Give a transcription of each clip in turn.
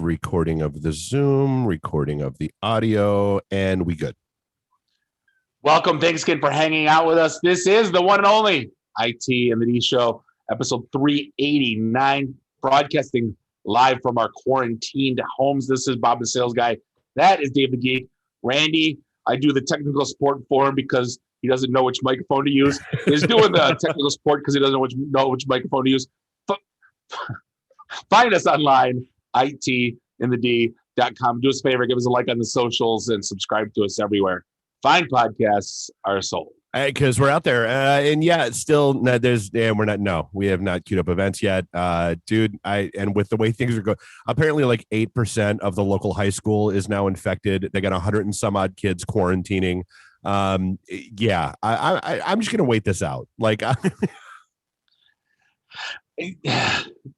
recording of the Zoom, recording of the audio, and we good. Welcome. Thanks again for hanging out with us. This is the one and only IT and the D Show, episode 389, broadcasting live from our quarantined homes. This is Bob the Sales Guy. That is Dave the Geek. Randy, I do the technical support for him because he doesn't know which microphone to use. He's doing the technical support because he doesn't know which microphone to use. Find us online, itandthed.com. Do us a favor, give us a like on the socials and subscribe to us everywhere. Fine podcasts are sold. Because we're out there. And yeah, it's still, we have not queued up events yet. And with the way things are going, apparently like 8% of the local high school is now infected. They got 100 and some odd kids quarantining. I'm just going to wait this out. But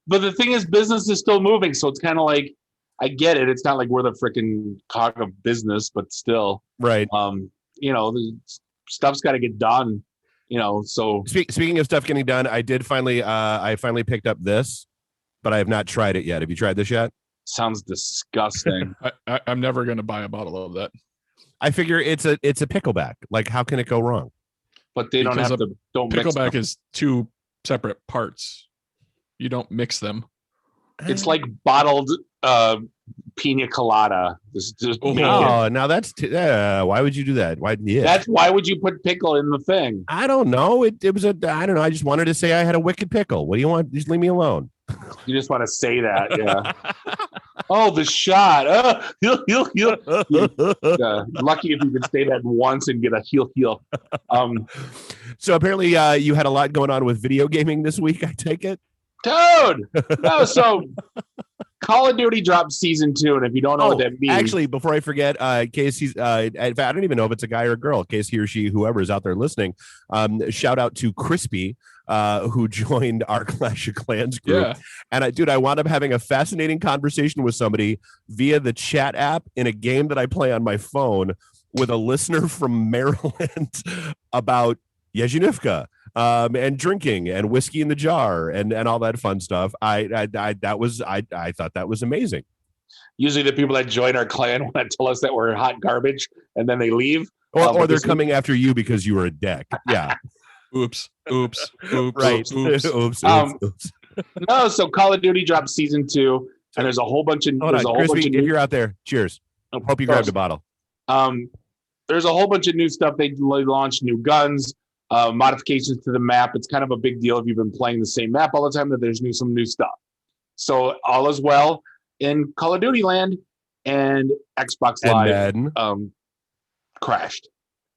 the thing is, business is still moving, so it's kind of like, I get it. It's not like we're the freaking cog of business, but still, right? The stuff's got to get done. So speaking of stuff getting done, I finally picked up this, but I have not tried it yet. Have you tried this yet? Sounds disgusting. I'm never going to buy a bottle of that. I figure it's a pickleback. Like, how can it go wrong? But they don't have to. Don't pickleback is two separate parts. You don't mix them. It's like bottled pina colada. Now that's why would you do that? Why would you put pickle in the thing? I don't know. It was I don't know. I just wanted to say I had a wicked pickle. What do you want? Just leave me alone. You just want to say that, yeah. Oh, the shot. Lucky if you could say that once and get a heel. So apparently you had a lot going on with video gaming this week, I take it? Dude! No, so Call of Duty dropped season 2, and if you don't know what that means. Actually, before I forget, in case he's in fact, I don't even know if it's a guy or a girl, in case he or she, whoever is out there listening, shout out to Crispy, who joined our Clash of Clans group. Yeah. And I wound up having a fascinating conversation with somebody via the chat app in a game that I play on my phone with a listener from Maryland about Yezhinivka. And drinking and whiskey in the jar and all that fun stuff. I thought that was amazing. Usually the people that join our clan want to tell us that we're hot garbage and then they leave. Or they're coming after you because you were a dick. Yeah. Oops. Right. Oops. No, so Call of Duty dropped season 2 and there's a whole bunch of Crispy, if you're out there, cheers. Hope you grabbed a bottle. There's a whole bunch of new stuff. They launched new guns. Modifications to the map. It's kind of a big deal if you've been playing the same map all the time that there's some new stuff. So all is well in Call of Duty land, and Xbox Live crashed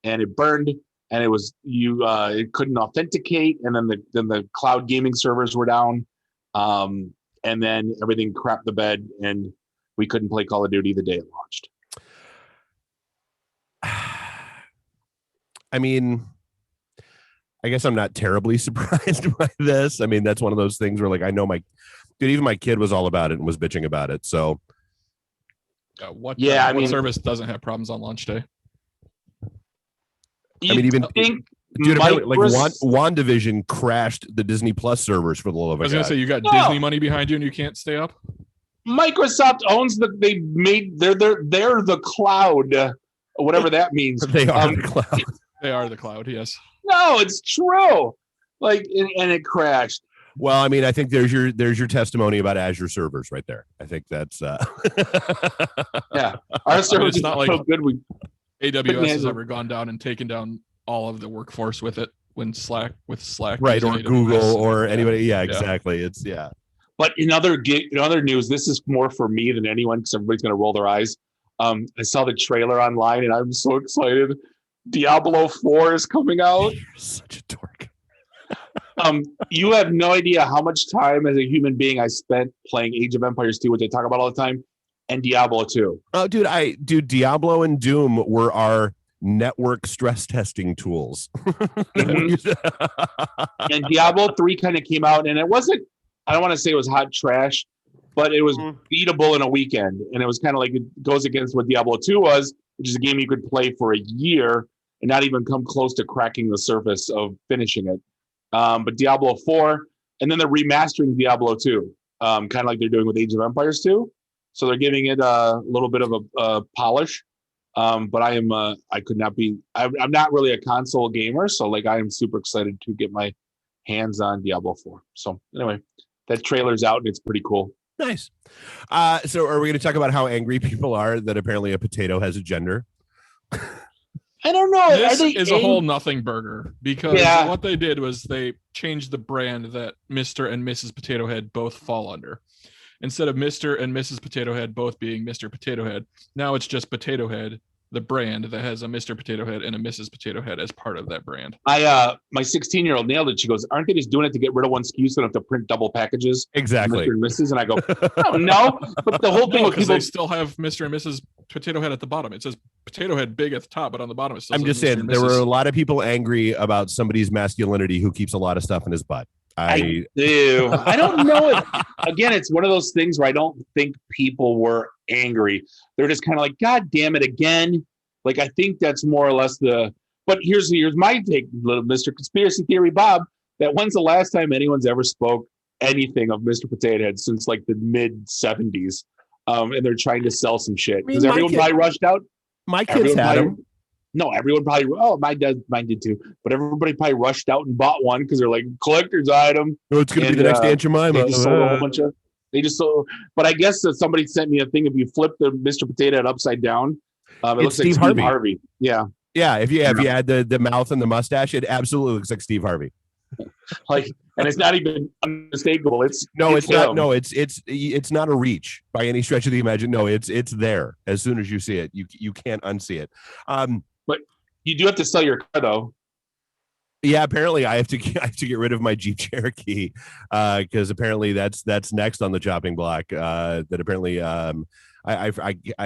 and it burned, and it was it couldn't authenticate, and then the cloud gaming servers were down, and then everything crapped the bed, and we couldn't play Call of Duty the day it launched. I mean, I guess I'm not terribly surprised by this. I mean, that's one of those things where, like, I know even my kid was all about it and was bitching about it. So, what service doesn't have problems on launch day? WandaVision crashed the Disney Plus servers for the love of God. I was gonna say, you got Disney money behind you and you can't stay up. Microsoft owns they're the cloud, whatever that means. They are the cloud. They are the cloud. Yes. No, it's true. And it crashed. Well, I mean, I think there's your testimony about Azure servers right there. I think that's yeah. Our servers it's not like so good. AWS has ever gone down and taken down all of the workforce with it when Slack right, or Google or anybody. Yeah, exactly. It's But in other news, this is more for me than anyone because everybody's going to roll their eyes. I saw the trailer online and I'm so excited. Diablo 4 is coming out. You're such a dork. You have no idea how much time as a human being I spent playing Age of Empires 2, which I talk about all the time, and Diablo 2. Oh, dude, Diablo and Doom were our network stress testing tools. Mm-hmm. And Diablo 3 kind of came out, and it wasn't, I don't want to say it was hot trash, but it was beatable in a weekend. And it was kind of like, it goes against what Diablo 2 was, which is a game you could play for a year and not even come close to cracking the surface of finishing it. But Diablo 4, and then they're remastering Diablo 2, kind of like they're doing with Age of Empires 2. so they're giving it a little bit of a polish. But I'm not really a console gamer, so like I am super excited to get my hands on Diablo 4. So anyway, that trailer's out and it's pretty cool. Nice. So are we going to talk about how angry people are that apparently a potato has a gender? I don't know. This is a whole nothing burger because what they did was they changed the brand that Mr. and Mrs. Potato Head both fall under. Instead of Mr. and Mrs. Potato Head both being Mr. Potato Head, now it's just Potato Head, the brand that has a Mr. Potato Head and a Mrs. Potato Head as part of that brand. My 16-year-old nailed it. She goes, "Aren't they just doing it to get rid of one SKU so they don't have to print double packages?" Exactly. Mr. and Mrs. And I go, "Oh no!" But the whole thing with people, they still have Mr. and Mrs. Potato Head at the bottom. It says Potato Head big at the top, but on the bottom it still I'm says just Mr. saying and there were Mrs. a lot of people angry about somebody's masculinity who keeps a lot of stuff in his butt. I do. I don't know. Again, it's one of those things where I don't think people were angry. They're just kind of like, "God damn it again." Like, I think that's more or less but here's my take, little Mr. Conspiracy Theory Bob, that when's the last time anyone's ever spoke anything of Mr. Potato Head since like the mid 70s? And they're trying to sell some shit. Because everyone probably rushed out. My kids had them. No, everyone probably, mine did too. But everybody probably rushed out and bought one because they're like, collector's item. Oh, it's going to be the next Aunt Jemima. They just sold a whole bunch of, but I guess that somebody sent me a thing. If you flip the Mr. Potato Head upside down, it looks like Steve Harvey. Yeah. Yeah. If you add the mouth and the mustache, it absolutely looks like Steve Harvey. Like, and it's not even unmistakable. It's not. No, it's not a reach by any stretch of the imagination. No, it's there. As soon as you see it, you can't unsee it. But you do have to sell your car though. Yeah, apparently I have to get rid of my Jeep Cherokee because apparently that's next on the chopping block. That apparently I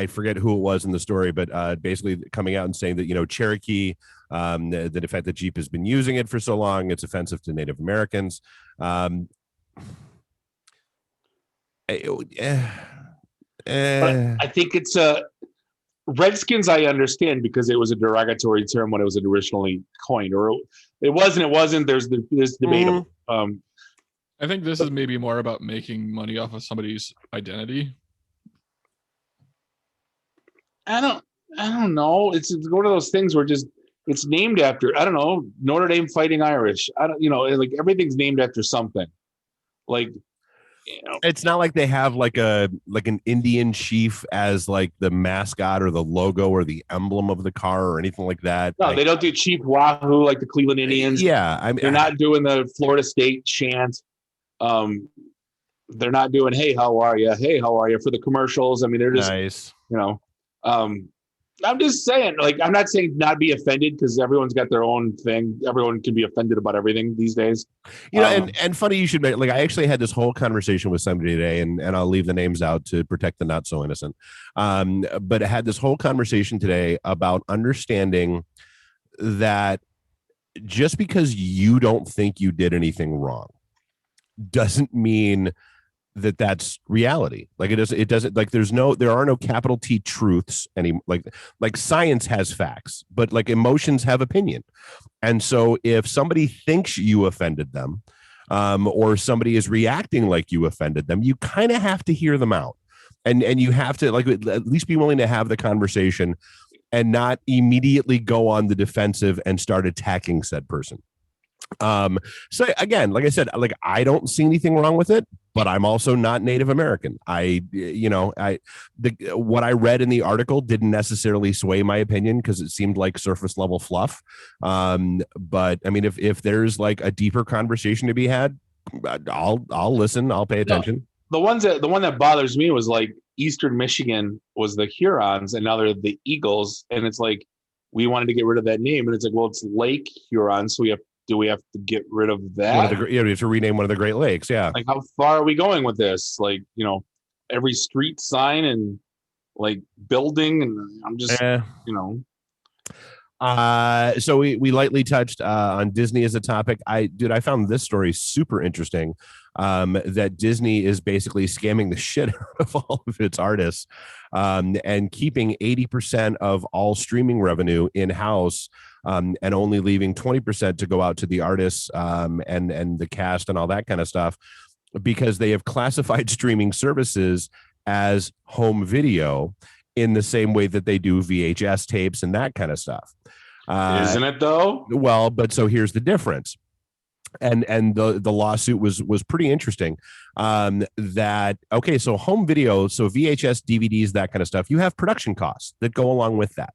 forget who it was in the story, but basically coming out and saying that Cherokee, the fact that Jeep has been using it for so long, it's offensive to Native Americans. But I think it's Redskins. I understand because it was a derogatory term when it was originally coined, or it wasn't. There's debatable. I think this is maybe more about making money off of somebody's identity. I don't know. It's one of those things where it's named after, I don't know, Notre Dame Fighting Irish. Like everything's named after something. Like, it's not like they have like an Indian chief as like the mascot or the logo or the emblem of the car or anything like that. No, they don't do Chief Wahoo like the Cleveland Indians. Yeah, they're not doing the Florida State chant. They're not doing "Hey, how are you? Hey, how are you?" for the commercials. I mean, they're just nice. I'm just saying, like, I'm not saying not be offended because everyone's got their own thing. Everyone can be offended about everything these days. And funny you should make, like, I actually had this whole conversation with somebody today, and I'll leave the names out to protect the not so innocent. But I had this whole conversation today about understanding that just because you don't think you did anything wrong doesn't mean that that's reality. Like it doesn't like there are no capital T truths any like science has facts, but like emotions have opinion. And so if somebody thinks you offended them, or somebody is reacting like you offended them, you kind of have to hear them out, and you have to like at least be willing to have the conversation and not immediately go on the defensive and start attacking said person. So again, like I said, like I don't see anything wrong with it, but I'm also not Native American. What I read in the article didn't necessarily sway my opinion because it seemed like surface level fluff. But I mean, if there's like a deeper conversation to be had, I'll listen. I'll pay attention. The one that bothers me was like Eastern Michigan was the Hurons and now they're the Eagles. And it's like, we wanted to get rid of that name. And it's like, well, it's Lake Huron. So do we have to get rid of that? We have to rename one of the Great Lakes. Yeah. Like, how far are we going with this? Like, every street sign and like building. And I'm just, So we lightly touched on Disney as a topic. I found this story super interesting. That Disney is basically scamming the shit out of all of its artists, and keeping 80% of all streaming revenue in-house, and only leaving 20% to go out to the artists, and the cast and all that kind of stuff, because they have classified streaming services as home video in the same way that they do VHS tapes and that kind of stuff. Isn't it though? Well, but so here's the difference. And the lawsuit was pretty interesting. That okay, so home video, so VHS, DVDs, that kind of stuff, you have production costs that go along with that.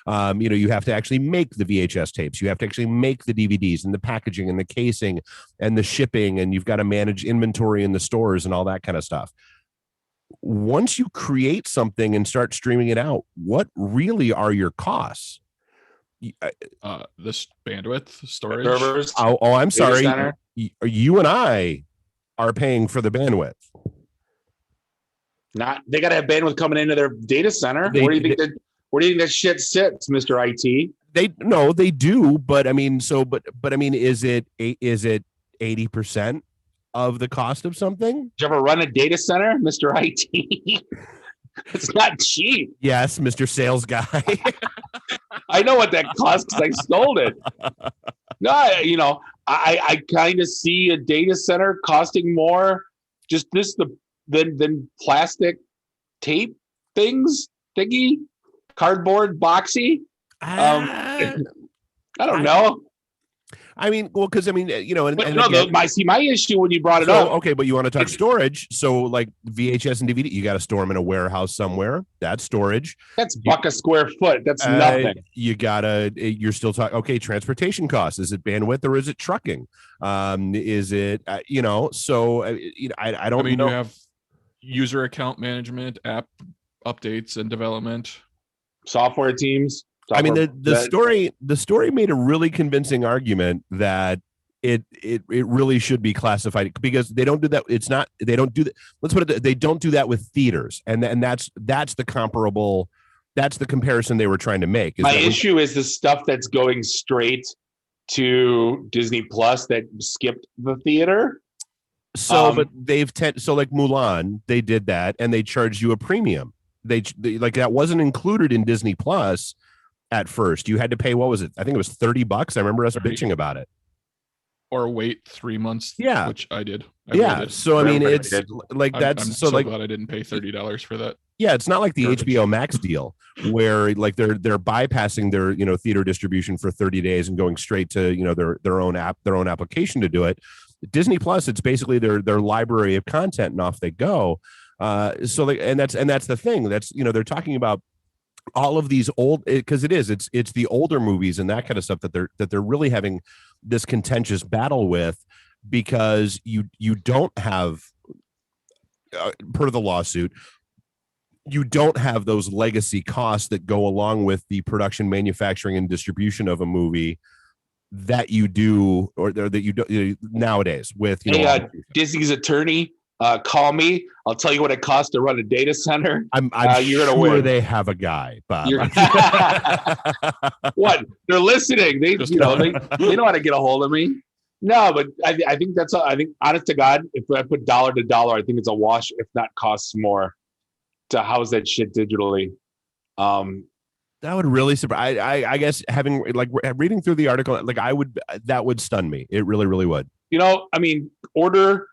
You have to actually make the VHS tapes, you have to actually make the DVDs and the packaging and the casing and the shipping, and you've got to manage inventory in the stores and all that kind of stuff. Once you create something and start streaming it out, what really are your costs? This bandwidth, storage. Servers, I'm sorry. center. You and I are paying for the bandwidth. They got to have bandwidth coming into their data center. Where do you think that shit sits, Mr. IT? They do, but I mean, is it 80% of the cost of something? Did you ever run a data center, Mr. IT? It's not cheap. Yes, Mr. Sales Guy. I know what that costs because I stole it. No, I kind of see a data center costing more than plastic tape thingy, cardboard boxy. I don't know. I mean, well, because I mean, my issue when you brought it up. Okay, but you want to talk storage? So, like VHS and DVD, you got to store them in a warehouse somewhere. That's storage. That's $1 a square foot. That's nothing. You're still talking. Okay, transportation costs. Is it bandwidth or is it trucking? Is it? I don't know. You have user account management, app updates, and development, software teams. The story made a really convincing argument that it really should be classified, because they don't do that. They don't do that. Let's put it. They don't do that with theaters, and that's the comparable. That's the comparison they were trying to make. My issue is the stuff that's going straight to Disney Plus that skipped the theater. So, but so like Mulan, they did that, and they charged you a premium. They like that wasn't included in Disney Plus. At first, you had to pay, what was it? I think it was $30. I remember us bitching about it. Or wait 3 months. Yeah, which I did. So I mean, it's like that's I'm so glad I didn't pay $30 for that. Yeah, it's not like the HBO Max deal where like they're bypassing their theater distribution for 30 days and going straight to their own application to do it. Disney Plus, it's basically their library of content, and off they go. That's the thing. That's they're talking about all of these old, because it's the older movies and that kind of stuff that they're really having this contentious battle with, because you don't have, per the lawsuit, you don't have those legacy costs that go along with the production, manufacturing, and distribution of a movie that you do, or that you do nowadays with Disney's attorney. Call me. I'll tell you what it costs to run a data center. I'm you're sure gonna win. They have a guy, Bob. What? They're listening. They know how to get a hold of me. No, but I think honest to God, if I put dollar to dollar, I think it's a wash. If not, costs more to house that shit digitally. That would really surprise. I guess having reading through the article, that would stun me. It really, really would. Order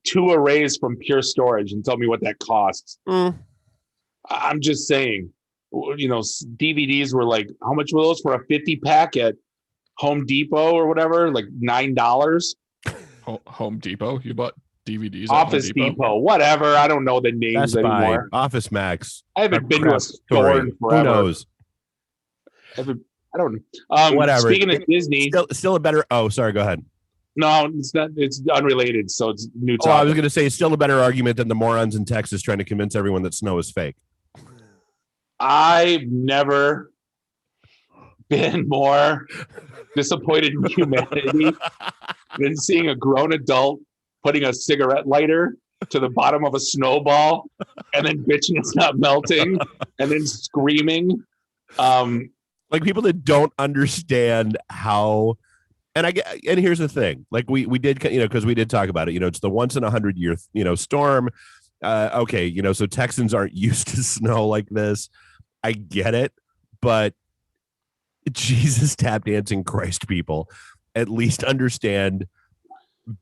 2 arrays from Pure Storage and tell me what that costs. I'm just saying, DVDs were like, how much were those for a 50 pack at Home Depot or whatever? Like $9. Home Depot? You bought DVDs? Office Depot, whatever. I don't know the names anymore. Office Max. I haven't been to a store in forever. Who knows? I don't know. Whatever. Speaking of Disney, still a better. Oh, sorry. Go ahead. No, it's not. It's unrelated, so it's new topic. I was going to say, it's still a better argument than the morons in Texas trying to convince everyone that snow is fake. I've never been more disappointed in humanity than seeing a grown adult putting a cigarette lighter to the bottom of a snowball and then bitching it's not melting and then screaming. Like people that don't understand how. And here's the thing, like we did, because we did talk about it, it's the once in 100 year, storm. Okay. So Texans aren't used to snow like this. I get it, but Jesus, tap dancing Christ, people, at least understand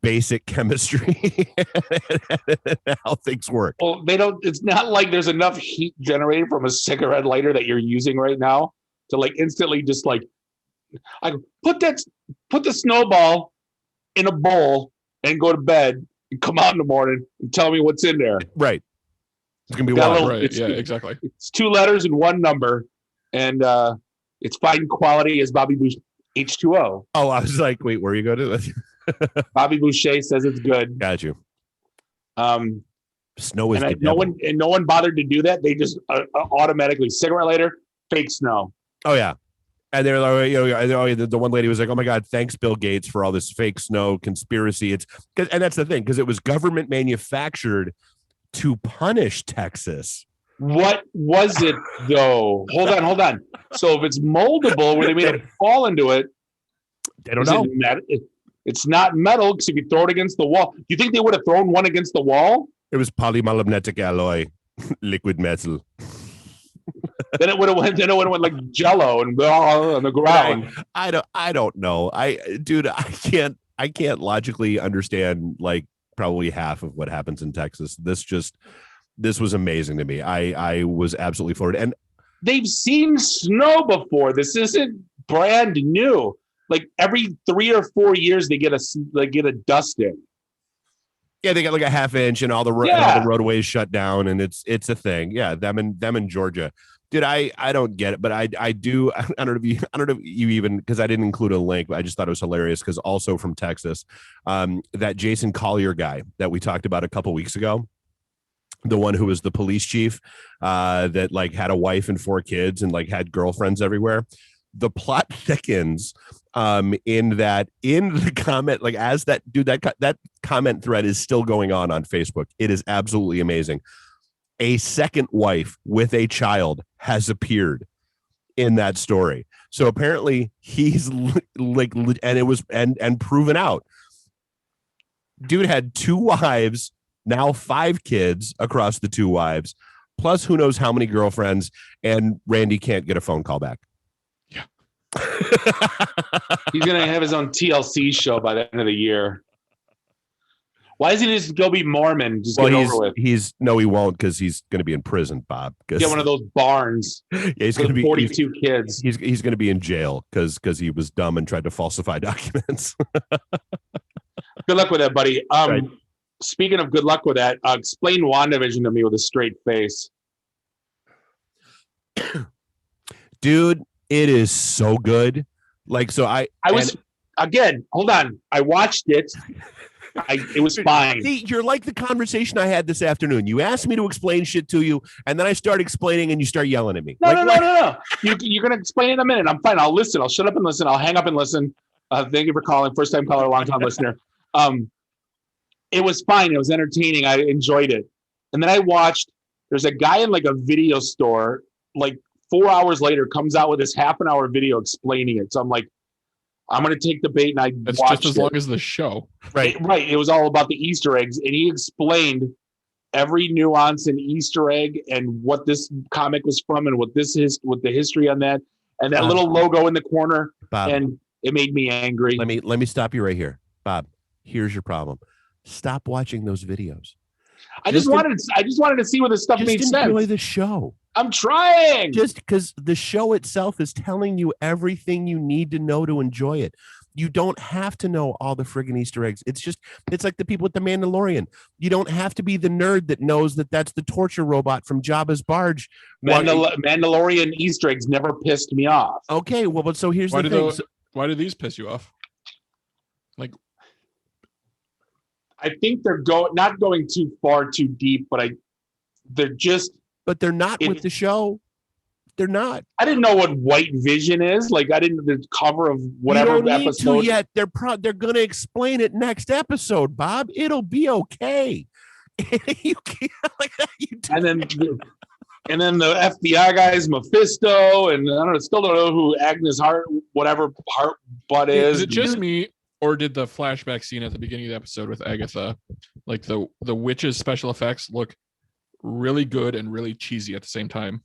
basic chemistry and how things work. Well, it's not like there's enough heat generated from a cigarette lighter that you're using right now to like instantly just like, I go, put the snowball in a bowl and go to bed and come out in the morning and tell me what's in there. Right. It's going to be water. Right. Yeah, exactly. It's 2 letters and 1 number, and it's fine quality as Bobby Boucher H2O. Oh, I was like, wait, where are you going to? Bobby Boucher says it's good. Got you. Snow is and no one bothered to do that. They just automatically cigarette lighter, fake snow. Oh yeah, and they're like, the one lady was like, "Oh my God, thanks Bill Gates for all this fake snow conspiracy." And that's the thing, because it was government manufactured to punish Texas. What was it though? Hold on. So if it's moldable, where they made it fall into it, they don't know. It's not metal, because if you throw it against the wall, do you think they would have thrown one against the wall? It was polymagnetic alloy, liquid metal. Then it would have went like Jello and on the ground. I don't know. I can't logically understand like probably half of what happens in Texas. This was amazing to me. I was absolutely floored. And they've seen snow before. This isn't brand new. Like every 3 or 4 years, they get a dusting. Yeah, they got like a half inch, and all the roadways shut down, and it's a thing. Yeah, them in Georgia. Dude, I don't get it, but I do. I don't know if you even, because I didn't include a link, but I just thought it was hilarious because also from Texas, that Jason Collier guy that we talked about a couple weeks ago, the one who was the police chief, that like had a wife and 4 kids and like had girlfriends everywhere. The plot thickens in the comment, like as that dude, that comment thread is still going on Facebook. It is absolutely amazing. A second wife with a child has appeared in that story. So apparently he's like, and it was and proven out. Dude had 2 wives, now 5 kids across the 2 wives, plus who knows how many girlfriends, and Randy can't get a phone call back. He's gonna have his own TLC show by the end of the year. Why doesn't he just go be Mormon? Just get over with. He won't, because he's going to be in prison, Bob. Get one of those barns. Yeah, he's going to be 42 kids. He's going to be in jail because he was dumb and tried to falsify documents. Good luck with that, buddy. Right. Speaking of good luck with that, explain WandaVision to me with a straight face. Dude, it is so good. Like, so hold on. I watched it. It was fine. See, you're like the conversation I had this afternoon. You asked me to explain shit to you, and then I start explaining, and you start yelling at me. No. You're going to explain in a minute. I'm fine. I'll listen. I'll shut up and listen. I'll hang up and listen. Thank you for calling. First time caller, long time listener. It was fine. It was entertaining. I enjoyed it. And then I watched, there's a guy in like a video store, like 4 hours later, comes out with this half an hour video explaining it. So I'm like, I'm going to take the bait, and I That's watched just as long as the show. Right. It was all about the Easter eggs, and he explained every nuance and Easter egg and what this comic was from and what the history on that, and that little logo in the corner. Bob, and it made me angry. Let me stop you right here, Bob. Here's your problem. Stop watching those videos. I just wanted to see where this stuff made sense. Enjoy the show. I'm trying. Just because the show itself is telling you everything you need to know to enjoy it. You don't have to know all the friggin' Easter eggs. It's like the people with the Mandalorian. You don't have to be the nerd that knows that that's the torture robot from Jabba's barge. Mandalorian Easter eggs never pissed me off. Okay, well, but so here's the thing. Why do these piss you off? Like, I think they're not going too far too deep, but But they're not with the show. They're not. I didn't know what White Vision is. Like, I didn't the cover of whatever you don't episode. Need to yet. They're going to explain it next episode, Bob. It'll be okay. You can't like that. And then the FBI guys, Mephisto, and still don't know who Agnes Hart butt is. Is it just me, or did the flashback scene at the beginning of the episode with Agatha, like the witch's special effects, look really good and really cheesy at the same time?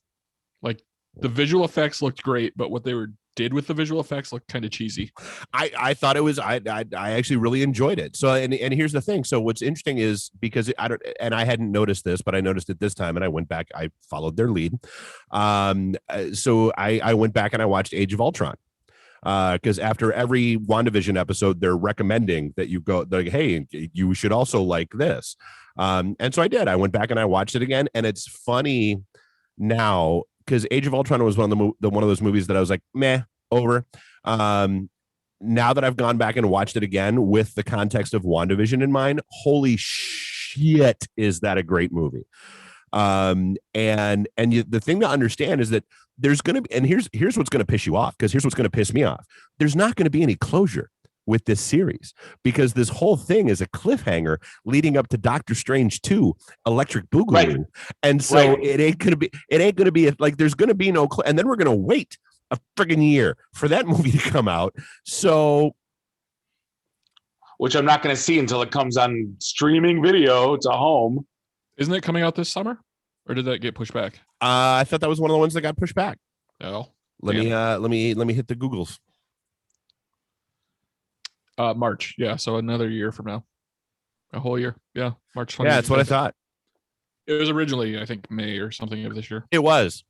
Like, the visual effects looked great, but what they were did with the visual effects looked kind of cheesy. I thought it was. I actually really enjoyed it. So and here's the thing. So what's interesting is because I hadn't noticed this, but I noticed it this time, and I went back. I followed their lead. So I went back and I watched Age of Ultron. Because after every WandaVision episode, they're recommending that you go, like, hey, you should also like this. And so I did. I went back and I watched it again, and it's funny now because Age of Ultron was one of those movies that I was like, meh, over. Now that I've gone back and watched it again with the context of WandaVision in mind, holy shit, is that a great movie? The thing to understand is that there's going to be, and here's what's going to piss you off, because here's what's going to piss me off. There's not going to be any closure with this series, because this whole thing is a cliffhanger leading up to Doctor Strange 2, Electric Boogaloo. Right. And so it ain't going to be like, there's going to be no, and then we're going to wait a friggin' year for that movie to come out. So, which I'm not going to see until it comes on streaming video to home. Isn't it coming out this summer, or did that get pushed back? I thought that was one of the ones that got pushed back. Oh, let me hit the Googles. March, yeah. So another year from now, a whole year, yeah. March 20th. Yeah, that's what I thought. It was originally, I think, May or something of this year. It was.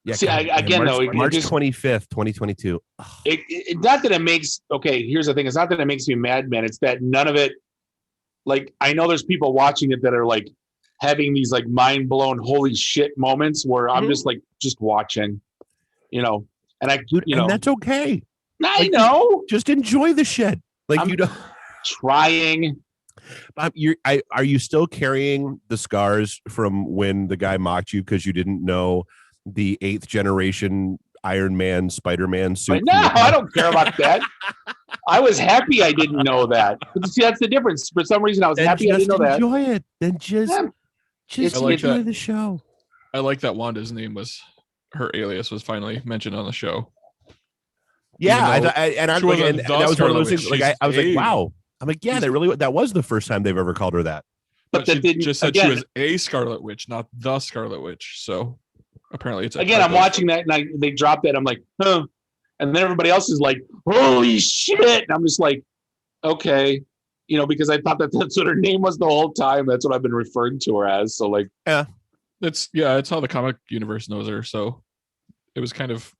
Yeah. See, March 25th, 2022. Not that it makes. Okay, here's the thing. It's not that it makes me mad, man. It's that none of it. Like, I know there's people watching it that are like having these like mind blown, holy shit moments where I'm just watching, and and that's okay. I know. Just enjoy the shit. Like, I'm trying. Are you still carrying the scars from when the guy mocked you because you didn't know the 8th generation Iron Man, Spider-Man suit? No, I don't care about that. I was happy I didn't know that. But see, that's the difference. For some reason, I was happy I didn't know that. Enjoy it. Then just enjoy the show. I like that Wanda's name was, her alias was finally mentioned on the show. Yeah, that was one of those things. Like I was like, wow. I'm like, yeah, that was the first time they've ever called her that. But she just said she was a Scarlet Witch, not the Scarlet Witch. So apparently it's again. I'm watching that, and they dropped that. I'm like, huh. And then everybody else is like, holy shit. And I'm just like, okay, because I thought that's what her name was the whole time. That's what I've been referring to her as. So like, it's how the comic universe knows her. So it was kind of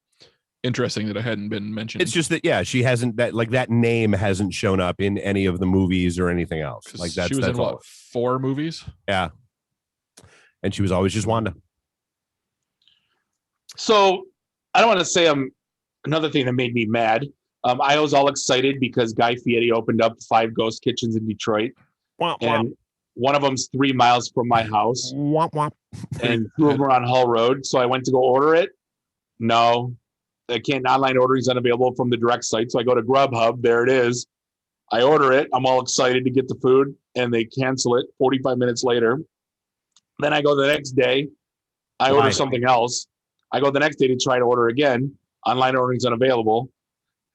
interesting that it hadn't been mentioned. It's just that, she hasn't, that name hasn't shown up in any of the movies or anything else. Like she was in what, 4 movies? Yeah. And she was always just Wanda. So I don't want to say another thing that made me mad. I was all excited because Guy Fieri opened up 5 ghost kitchens in Detroit. And one of them's 3 miles from my house. And 2 of them are on Hull Road. So I went to go order it. No, I can't. Online ordering is unavailable from the direct site. So I go to Grubhub. There it is. I order it. I'm all excited to get the food, and they cancel it 45 minutes later. Then I go the next day. I order something else. I go the next day to try to order again. Online ordering is unavailable.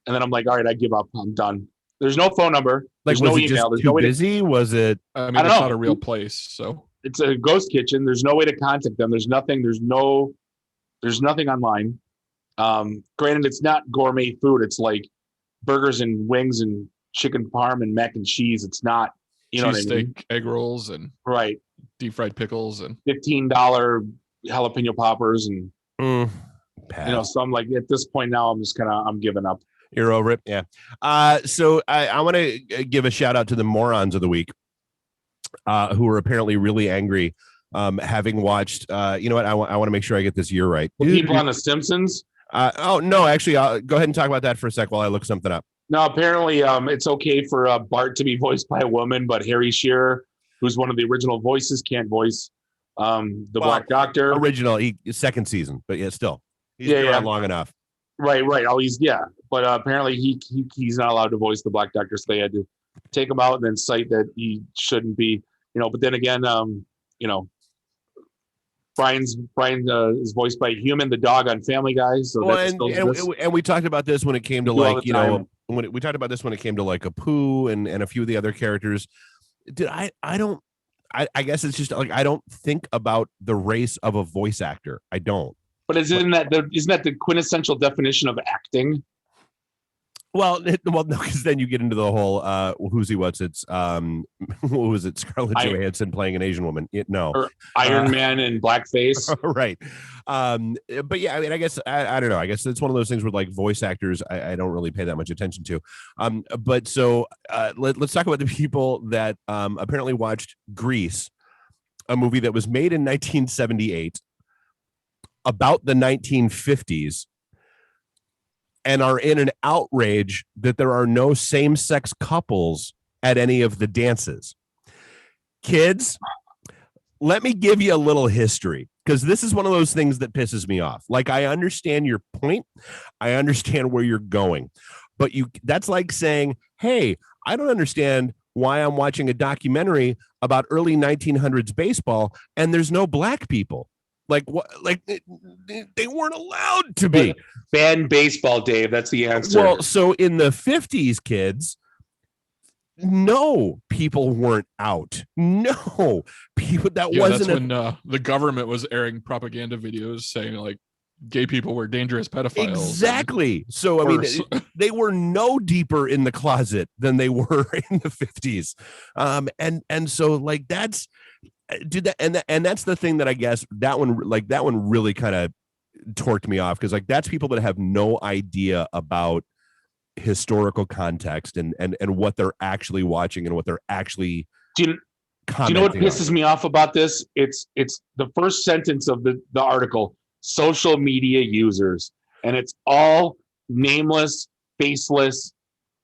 And then I'm like, all right, I give up. I'm done. There's no phone number. There's no email. There's no way busy. Was it? I mean, it's not a real place. So it's a ghost kitchen. There's no way to contact them. There's nothing. There's nothing online. Granted, it's not gourmet food. It's like burgers and wings and chicken parm and mac and cheese. It's not, steak, egg rolls, and deep fried pickles and $15 jalapeno poppers and so I'm like, at this point now, I'm giving up. You're over it. Yeah. So I want to give a shout out to the morons of the week, who are apparently really angry, having watched. You know what? I want to make sure I get this year right. People on The Simpsons. No, actually, I'll go ahead and talk about that for a sec while I look something up. No, apparently, it's okay for Bart to be voiced by a woman, but Harry Shearer, who's one of the original voices, can't voice Black Doctor. Original, second season, but still, he's been around long enough. Right. Oh, but apparently he's not allowed to voice the Black Doctor, so they had to take him out and then cite that he shouldn't be. But then again, Brian is voiced by Human the dog on Family Guy. So and we talked about this when it came to when we talked about this when it came to like Apu and a few of the other characters. I guess it's just like I don't think about the race of a voice actor. I don't. But isn't that the quintessential definition of acting? Well, no, because then you get into the whole who's he? What's it's what was it? Scarlett Johansson playing an Asian woman? Or Iron Man in blackface, right? But yeah, I mean, I guess I don't know. I guess it's one of those things where like voice actors, I don't really pay that much attention to. But so let's talk about the people that apparently watched Grease, a movie that was made in 1978 about the 1950s. And are in an outrage that there are no same-sex couples at any of the dances. Kids, let me give you a little history, because this is one of those things that pisses me off. Like, I understand your point. I understand where you're going. But that's like saying, hey, I don't understand why I'm watching a documentary about early 1900s baseball and there's no black people. Like what? Like they weren't allowed to be. Ban baseball, Dave. That's the answer. Well, so in the 50s, kids, no, people weren't out. No, people wasn't. That's when the government was airing propaganda videos saying like gay people were dangerous pedophiles. Exactly. So I mean, they were no deeper in the closet than they were in the 50s. And so like that's. Dude, and that's the thing that I guess that one really kind of torqued me off, because like that's people that have no idea about historical context and what they're actually watching and what they're actually do you know what pisses me off about this? It's the first sentence of the article: social media users, and it's all nameless, faceless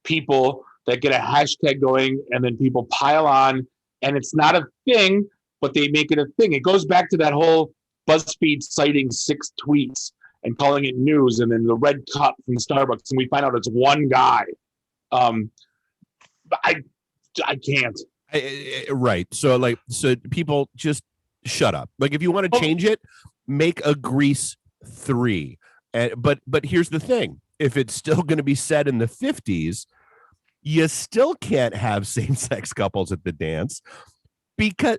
people that get a hashtag going, and then people pile on, and it's not a thing. But they make it a thing. It goes back to that whole BuzzFeed citing 6 tweets and calling it news, and then the red cup from Starbucks, and we find out it's one guy. I can't. Right. So people just shut up. Like if you want to change it, make a Grease 3. But here's the thing: if it's still going to be set in the 50s, you still can't have same-sex couples at the dance. Because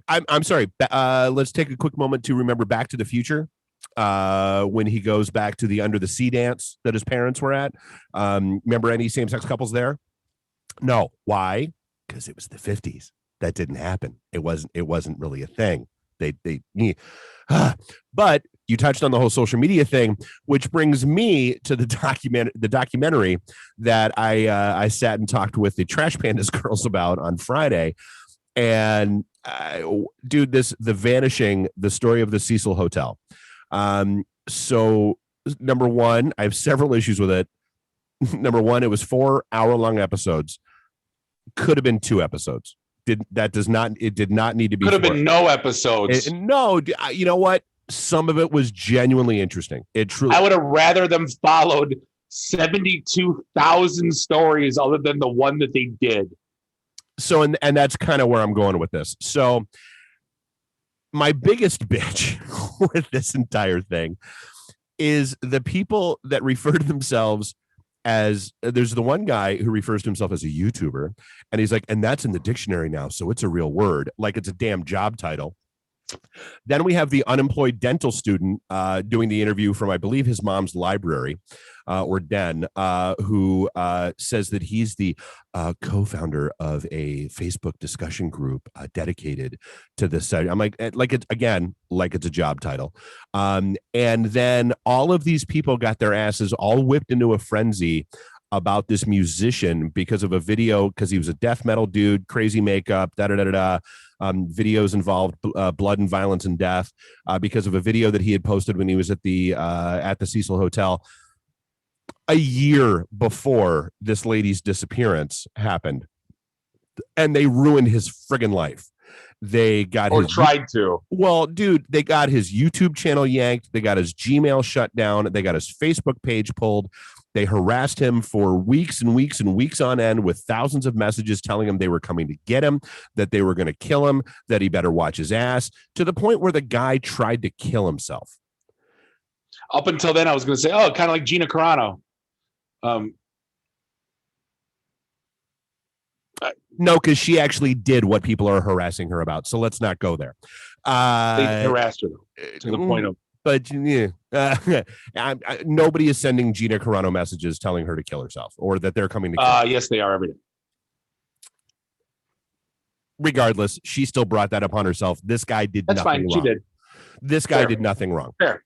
I'm sorry. Let's take a quick moment to remember Back to the Future, when he goes back to the under the sea dance that his parents were at. Remember any same-sex couples there? No. Why? Because it was the 50s. That didn't happen. It wasn't really a thing. But you touched on the whole social media thing, which brings me to the documentary that I sat and talked with the Trash Pandas girls about on Friday. And dude, the Vanishing, the story of the Cecil Hotel. So number one, I have several issues with it. Number one, it was 4-hour-long episodes. Could have been 2 episodes. It did not need to be. Could have been no episodes. No, you know what? Some of it was genuinely interesting. It truly. I would have rather them followed 72,000 stories other than the one that they did. So, and that's kind of where I'm going with this. So my biggest bitch with this entire thing is the people that refer to themselves as, there's the one guy who refers to himself as a YouTuber, and he's like, and that's in the dictionary now, so it's a real word, like it's a damn job title. Then we have the unemployed dental student doing the interview from, I believe, his mom's library or den, who says that he's the co-founder of a Facebook discussion group dedicated to this site. I'm like it's a job title. And then all of these people got their asses all whipped into a frenzy about this musician because of a video, because he was a death metal dude, crazy makeup, videos involved blood and violence and death, because of a video that he had posted when he was at the Cecil Hotel a year before this lady's disappearance happened, and they ruined his friggin' life. They got tried to. Well, dude, they got his YouTube channel yanked. They got his Gmail shut down. They got his Facebook page pulled. They harassed him for weeks and weeks and weeks on end with thousands of messages telling him they were coming to get him, that they were going to kill him, that he better watch his ass, to the point where the guy tried to kill himself. Up until then, I was going to say, kind of like Gina Carano. No, because she actually did what people are harassing her about. So let's not go there. They harassed her, though, to the point of But nobody is sending Gina Carano messages telling her to kill herself or that they're coming to kill her. Yes, they are every day. Regardless, she still brought that upon herself. This guy did That's nothing fine. wrong. She did. This guy did nothing wrong. Fair.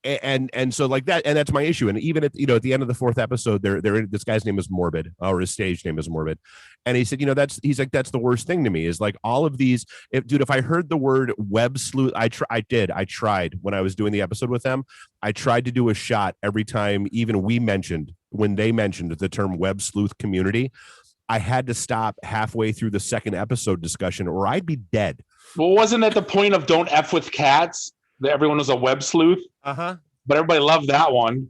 And so like that, and that's my issue. And even at the end of the 4th episode, this guy's name is Morbid, or his stage name is Morbid, and he said, he's like, that's the worst thing to me is like all of these. If I heard the word web sleuth, I tried when I was doing the episode with them. I tried to do a shot every time, even when they mentioned the term web sleuth community. I had to stop halfway through the 2nd episode discussion, or I'd be dead. Well, wasn't that the point of Don't F with Cats? That everyone was a web sleuth. But everybody loved that one.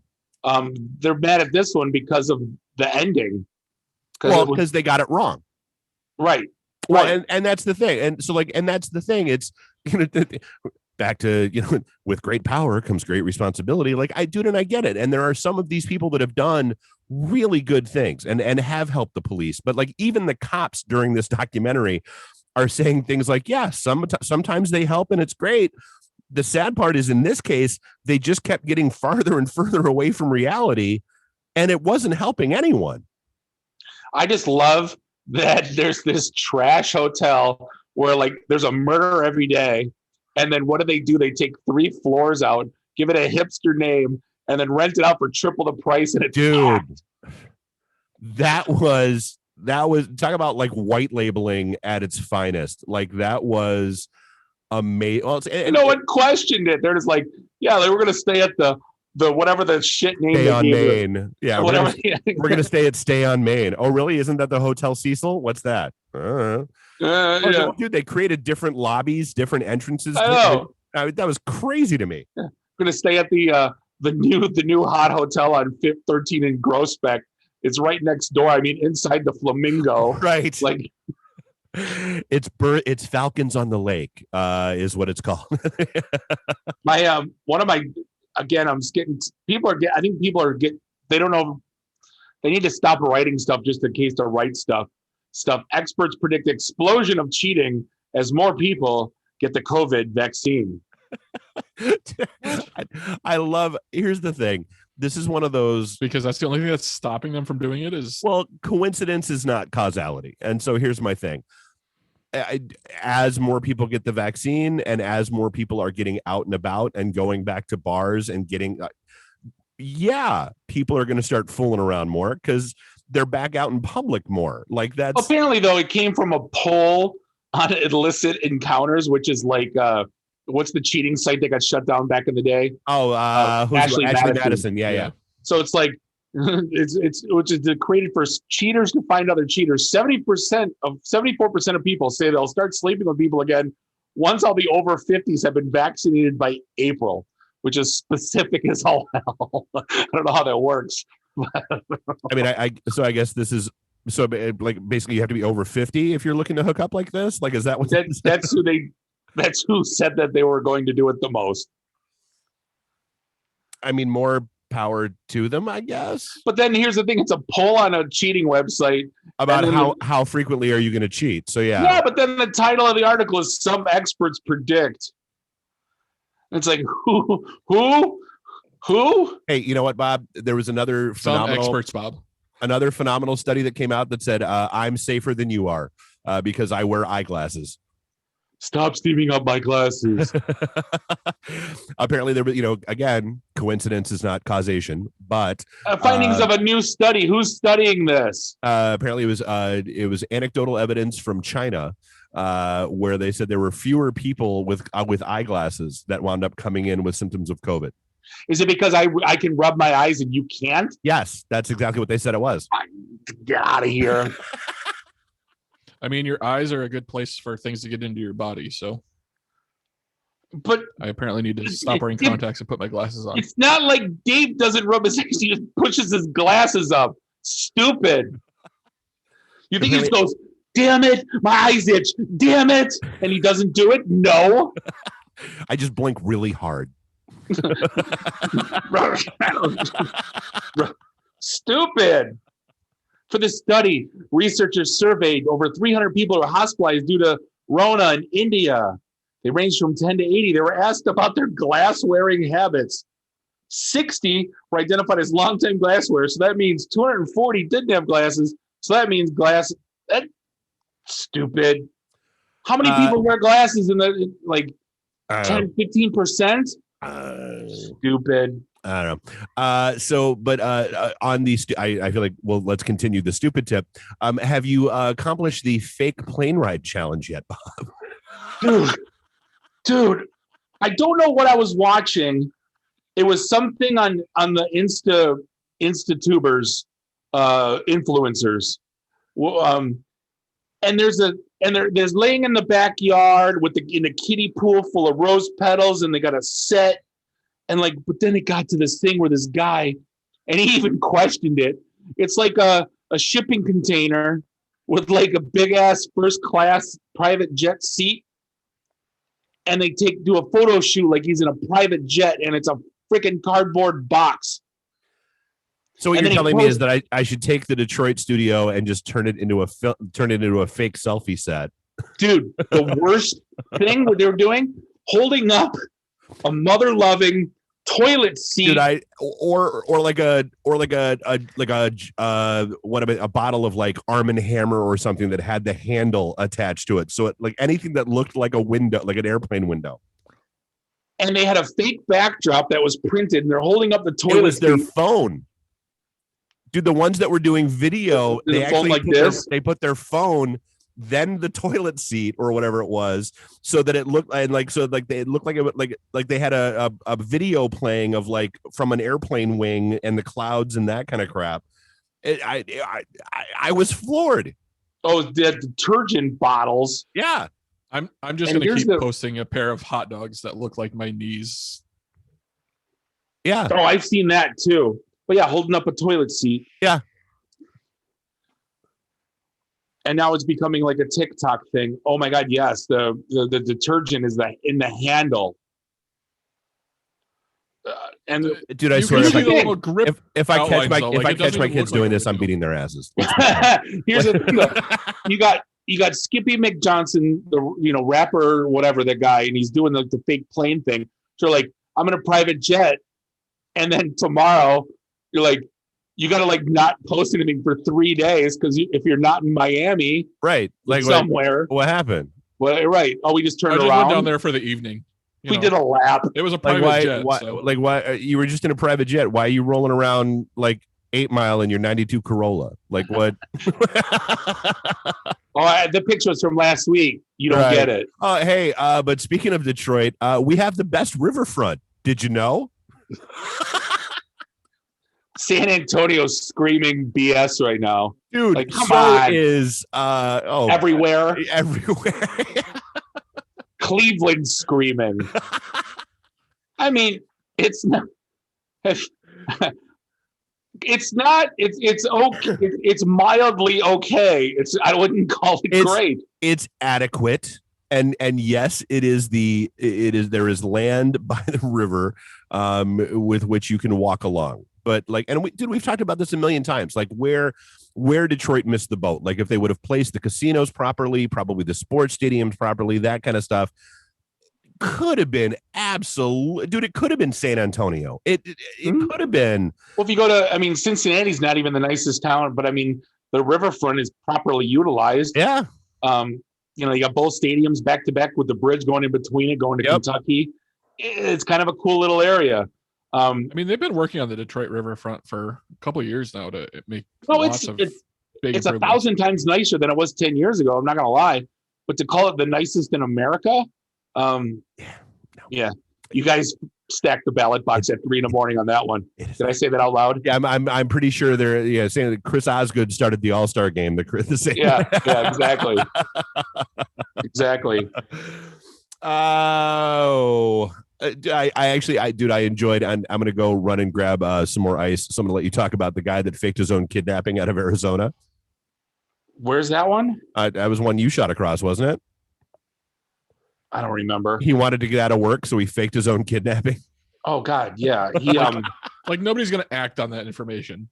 They're mad at this one because of the ending. Because they got it wrong. Right. Well, and that's the thing. And so and that's the thing. It's back to with great power comes great responsibility. Like I get it. And there are some of these people that have done really good things and have helped the police. But like even the cops during this documentary are saying things like, yeah, sometimes they help and it's great. The sad part is in this case, they just kept getting farther and further away from reality, and it wasn't helping anyone. I just love that there's this trash hotel where like there's a murder every day. And then what do? They take 3 floors out, give it a hipster name, and then rent it out for triple the price. And it's packed. That was talk about like white labeling at its finest. Like that was amazing. Well, no one questioned it. They're just like, yeah, they were going to stay at the whatever the shit name. Stay on Main. Yeah, whatever. We're gonna stay at Stay on Main. Oh, really? Isn't that the Hotel Cecil? What's that? Yeah. Dude, they created different lobbies, different entrances. I know. That was crazy to me. Yeah. We're gonna stay at the new hot hotel on 13 in Groesbeck. It's right next door. I mean, inside the Flamingo. Right. Like. It's Falcons on the Lake, is what it's called. They don't know. They need to stop writing stuff just in case to write stuff. Experts predict explosion of cheating as more people get the COVID vaccine. Here's the thing. This is one of those, because that's the only thing that's stopping them from doing it is, well, coincidence is not causality. And so here's my thing. As more people get the vaccine and as more people are getting out and about and going back to bars and getting, people are going to start fooling around more because they're back out in public more. Like that's apparently, though, it came from a poll on illicit encounters, which is like, what's the cheating site that got shut down back in the day? Ashley Madison. Yeah. So it's like, it's which is created for cheaters to find other cheaters. 74% of people say they'll start sleeping with people again once all the over 50s have been vaccinated by April, which is specific as all hell. I don't know how that works. I mean, I guess this is so like basically you have to be over 50 if you're looking to hook up like this. Like, is that what that's who said that they were going to do it the most? I mean, more power to them, I guess. But then here's the thing: it's a poll on a cheating website about how frequently are you going to cheat. So yeah. But then the title of the article is "Some Experts Predict." It's like who? Hey, you know what, Bob? There was another another phenomenal study that came out that said I'm safer than you are because I wear eyeglasses. Stop steaming up my glasses. Apparently, there was, again, coincidence is not causation, but findings of a new study. Who's studying this? Apparently, it was anecdotal evidence from China, where they said there were fewer people with eyeglasses that wound up coming in with symptoms of COVID. Is it because I can rub my eyes and you can't? Yes, that's exactly what they said it was. Get out of here. I mean, your eyes are a good place for things to get into your body, so. But I apparently need to stop wearing contacts and put my glasses on. It's not like Dave doesn't rub his eyes; he just pushes his glasses up. Stupid. You think he just goes, "Damn it, my eyes itch. Damn it," and he doesn't do it? No. I just blink really hard. Stupid. For this study, researchers surveyed over 300 people who were hospitalized due to Rona in India. They ranged from 10 to 80. They were asked about their glass-wearing habits. 60 were identified as long-time glasswear. So that means 240 didn't have glasses. So that means glass. That's stupid. How many people wear glasses in the, like, 10, 15%? Stupid. I don't know. On these, I feel like, well, let's continue the stupid tip. Have you accomplished the fake plane ride challenge yet, Bob? Dude, I don't know what I was watching. It was something on the Instatubers, influencers. And there's laying in the backyard in a kiddie pool full of rose petals, and they got a set. And like, but then it got to this thing where this guy, and he even questioned it. It's like a shipping container with like a big ass first class private jet seat. And they do a photo shoot like he's in a private jet, and it's a freaking cardboard box. So what you're telling me is that I should take the Detroit studio and just turn it into a fake selfie set. Dude, the worst thing what they were doing, holding up a mother-loving toilet seat. Dude, or like a bottle of like Arm & Hammer or something that had the handle attached to it. So it, like anything that looked like a window, like an airplane window. And they had a fake backdrop that was printed, and they're holding up the toilet. It was their phone. Dude, the ones that were doing video, they actually put their phone, then the toilet seat or whatever it was, so that it looked like they had a video playing of like from an airplane wing and the clouds and that kind of crap. I was floored. Oh, the detergent bottles. Yeah. I'm just going to keep posting a pair of hot dogs that look like my knees. Yeah. Oh, I've seen that too. But yeah, holding up a toilet seat. Yeah. And now it's becoming like a TikTok thing. Oh my God, yes. The detergent is in the handle. And dude, I swear, if I catch my kids doing this, I'm beating their asses. Here's the thing, though. You got Skippy McJohnson, the rapper, whatever, that guy, and he's doing the fake plane thing. So like, I'm in a private jet, and then tomorrow you're like, you got to like not post anything for 3 days because if you're not in Miami, right, like somewhere, what happened? Well, right. Oh, we just turned around. Went down there for the evening. We did a lap. It was a private jet. Why you were just in a private jet? Why are you rolling around like 8 Mile in your 92 Corolla? Like what? Oh, the picture was from last week. You don't get it. Oh, hey, but speaking of Detroit, we have the best riverfront. Did you know? San Antonio's screaming BS right now. Dude, like, come on. Is everywhere. Cleveland screaming. I mean, it's not. It's not. It's okay. It's mildly okay. I wouldn't call it great. It's adequate, and yes, it is. There is land by the river, with which you can walk along. But like, and we've talked about this a million times. Like where Detroit missed the boat. Like if they would have placed the casinos properly, probably the sports stadiums properly, that kind of stuff. Could have been dude. It could have been San Antonio. It could have been. Well, if you go to, Cincinnati's not even the nicest town, but the riverfront is properly utilized. Yeah. You got both stadiums back to back with the bridge going in between it, going to Kentucky. It's kind of a cool little area. They've been working on the Detroit riverfront for a couple of years now to make it's 1,000 times nicer than it was 10 years ago. I'm not gonna lie, but to call it the nicest in America. Yeah. You guys stacked the ballot box at 3 a.m. on that one. Did I say that out loud? Yeah, I'm pretty sure they're saying that Chris Osgood started the All-Star game. The same. Yeah, exactly. Exactly. Oh, I enjoyed. I'm going to go run and grab some more ice. So I'm going to let you talk about the guy that faked his own kidnapping out of Arizona. Where's that one? That was one you shot across, wasn't it? I don't remember. He wanted to get out of work, so he faked his own kidnapping. Oh God, yeah. He like nobody's gonna act on that information.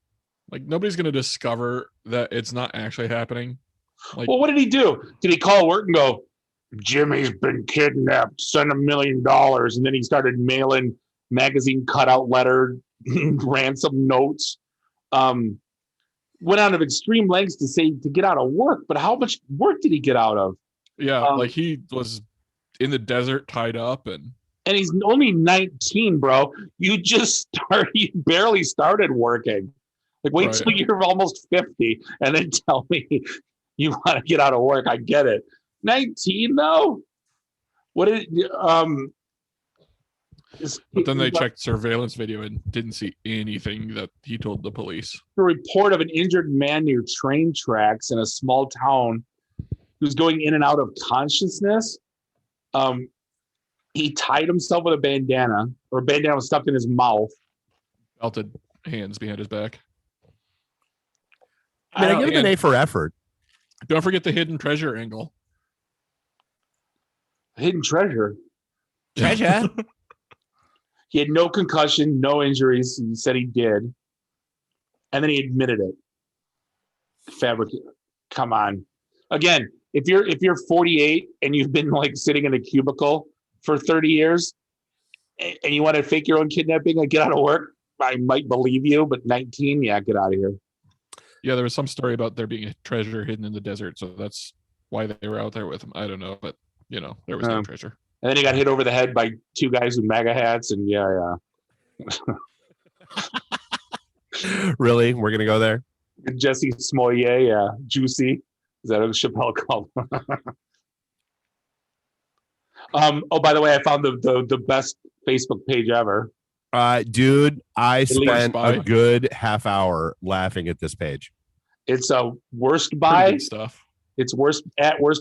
Like nobody's gonna discover that it's not actually happening. Like, well, what did he do? Did he call work and go, Jimmy's been kidnapped, send $1 million. And then he started mailing magazine cutout letter, ransom notes. Went out of extreme lengths to get out of work. But how much work did he get out of? Yeah, like he was in the desert tied up and he's only 19, bro. You barely started working. Like, wait till you're almost 50 and then tell me you want to get out of work. I get it. 19 though? What did but then they checked surveillance video and didn't see anything that he told the police. A report of an injured man near train tracks in a small town who's going in and out of consciousness. He tied himself with a bandana, or a bandana was stuck in his mouth. Belted hands behind his back. I mean, I give him an A for effort. Don't forget the hidden treasure angle. Hidden treasure? Treasure? He had no concussion, no injuries. He said he did. And then he admitted it. Come on. Again, if you're 48 and you've been like sitting in a cubicle for 30 years and you want to fake your own kidnapping and get out of work, I might believe you, but 19, yeah, get out of here. Yeah, there was some story about there being a treasure hidden in the desert, so that's why they were out there with him. I don't know, but there was no treasure. And then he got hit over the head by two guys with MAGA hats, and yeah. Really? We're gonna go there? Jesse Smollett, yeah. Juicy. Is that what Chappelle called? Oh, by the way, I found the best Facebook page ever. Dude, I spent a good half hour laughing at this page. It's a worst by stuff. It's worst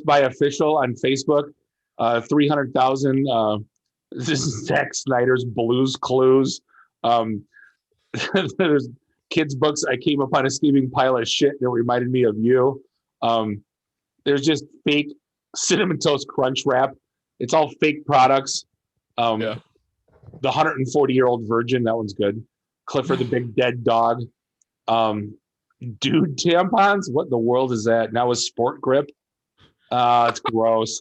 by official on Facebook. 300,000. This is Zack Snyder's Blues Clues. There's kids' books. I came upon a steaming pile of shit that reminded me of you. There's just fake Cinnamon Toast Crunch wrap. It's all fake products. Yeah. The 140-year-old virgin, that one's good. Clifford the Big Dead Dog. Dude tampons? What in the world is that? Now is Sport Grip. It's gross.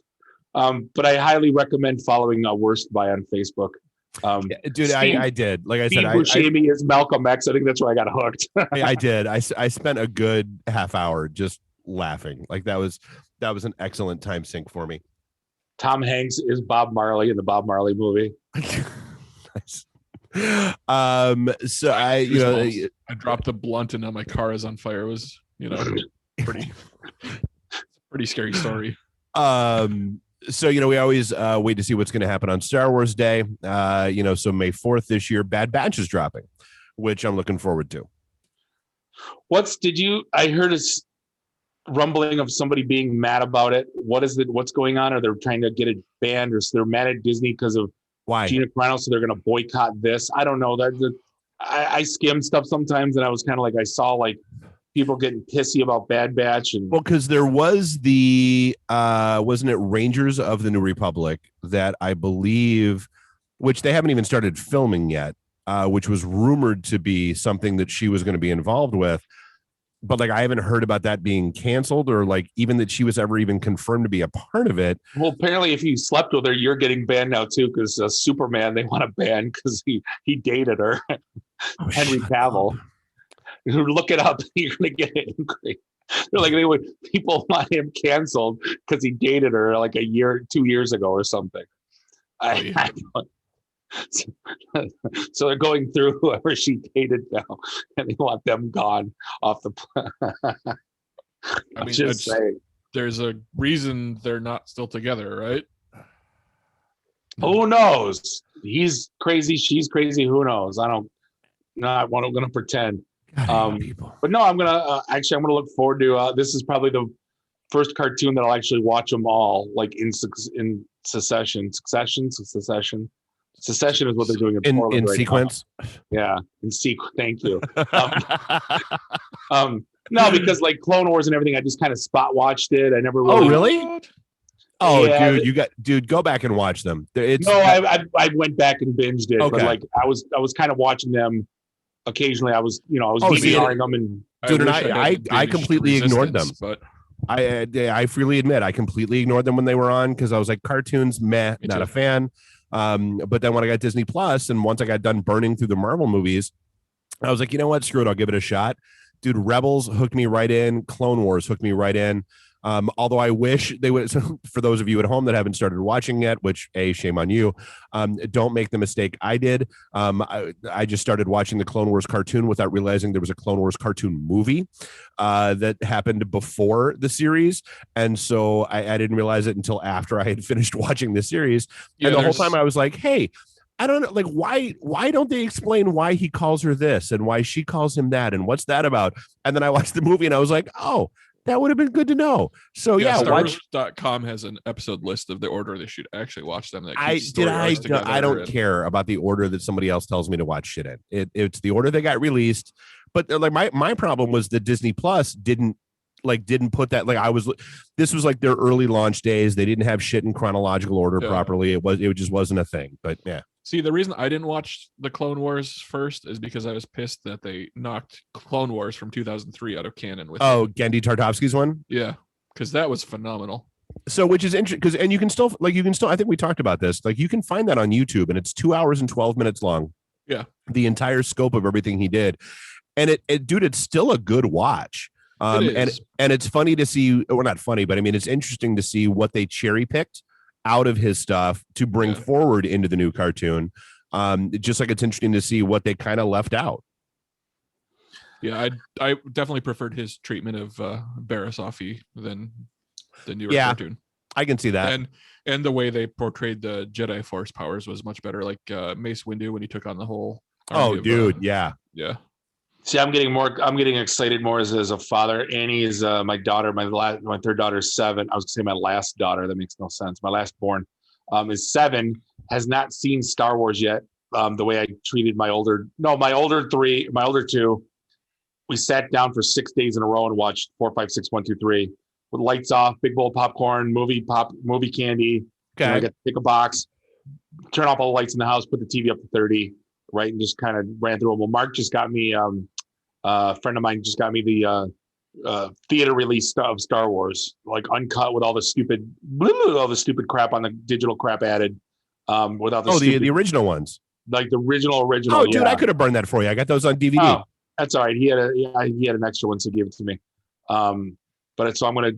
But I highly recommend following Worst By on Facebook. Dude, I did. Like I said, Buscemi is Malcolm X. I think that's where I got hooked. I did. I spent a good half hour just laughing. Like that was an excellent time sink for me. Tom Hanks is Bob Marley in the Bob Marley movie. Nice. So I dropped a blunt and now my car is on fire. It was pretty scary story. So we always wait to see what's going to happen on Star Wars Day. So May 4th this year, Bad Batch is dropping, which I'm looking forward to. I heard a rumbling of somebody being mad about it. What's going on? Are they trying to get it banned, or they're mad at Disney because of why Gina Carano, so they're going to boycott this? I don't know. I skim stuff sometimes, and I was kind of like, I saw like people getting pissy about Bad Batch, and because there was the wasn't it Rangers of the New Republic that I believe, which they haven't even started filming yet, which was rumored to be something that she was going to be involved with. But like, I haven't heard about that being canceled, or like even that she was ever even confirmed to be a part of it. Well, apparently if you slept with her, you're getting banned now too, because Superman, they want to ban because he dated her. Henry Cavill. Look it up. You're going to get angry. They're like, people want him canceled because he dated her like 2 years ago or something. So they're going through whoever she dated now, and they want them gone off the planet. I mean, there's a reason they're not still together, right? Who knows? He's crazy. She's crazy. Who knows? I'm going to pretend. But no, I'm going to look forward to, this is probably the first cartoon that I'll actually watch them all, like in succession. Secession is what they're doing in sequence. Now. Yeah, in sequence. Thank you. No, because like Clone Wars and everything, I just kind of spot watched it. I never really. Oh, really? Oh, yeah, dude, go back and watch them. I went back and binged it, okay. But like I was kind of watching them occasionally. I was DVRing them, and dude, and I completely ignored them. But I freely admit I completely ignored them when they were on because I was like, cartoons, meh, Me not too. a fan. But then when I got Disney Plus and once I got done burning through the Marvel movies, I was like, you know what? Screw it. I'll give it a shot. Dude, Rebels hooked me right in. Clone Wars hooked me right in. Although I wish they would, so for those of you at home that haven't started watching yet, which shame on you, don't make the mistake I did. I just started watching the Clone Wars cartoon without realizing there was a Clone Wars cartoon movie that happened before the series. And so I didn't realize it until after I had finished watching the series. Yeah, and the whole time I was like, hey, I don't know, like, why don't they explain why he calls her this and why she calls him that and what's that about? And then I watched the movie and I was like, oh, that would have been good to know. So yeah, StarWars.com has an episode list of the order they should actually watch them. That I don't care about the order that somebody else tells me to watch shit in. It's the order they got released. But like my problem was that Disney Plus didn't put that, this was like their early launch days. They didn't have shit in chronological order properly. It just wasn't a thing. But yeah. See, the reason I didn't watch the Clone Wars first is because I was pissed that they knocked Clone Wars from 2003 out of canon. With Genndy Tartakovsky's one? Yeah, because that was phenomenal. So, which is interesting, because, and you can still, I think we talked about this, like, you can find that on YouTube, and it's 2 hours and 12 minutes long. Yeah. The entire scope of everything he did. And dude, it's still a good watch. And it's funny to see, or not funny, but I mean, it's interesting to see what they cherry picked out of his stuff to bring forward into the new cartoon. Just like it's interesting to see what they kind of left out. Yeah, I definitely preferred his treatment of Barasafi than the newer cartoon. I can see that. And the way they portrayed the Jedi Force powers was much better. Like Mace Windu when he took on the whole army yeah. See, I'm getting excited more as a father. Annie is my daughter. My third daughter is 7. I was gonna say my last daughter. That makes no sense. My last born is 7. Has not seen Star Wars yet. The way I treated my older 2. We sat down for 6 days in a row and watched 4, 5, 6, 1, 2, 3 with lights off, big bowl of popcorn, movie candy. Okay. I got to pick a box, turn off all the lights in the house, put the TV up to 30. Right, and just kind of ran through them. Well, Mark just got me, a friend of mine just got me the theater release of Star Wars, like uncut with all the stupid crap on the digital crap added. Without the original ones, like the original. Oh, dude, I could have burned that for you. I got those on DVD. Oh, that's all right. He had an extra one, so he gave it to me. But so I'm gonna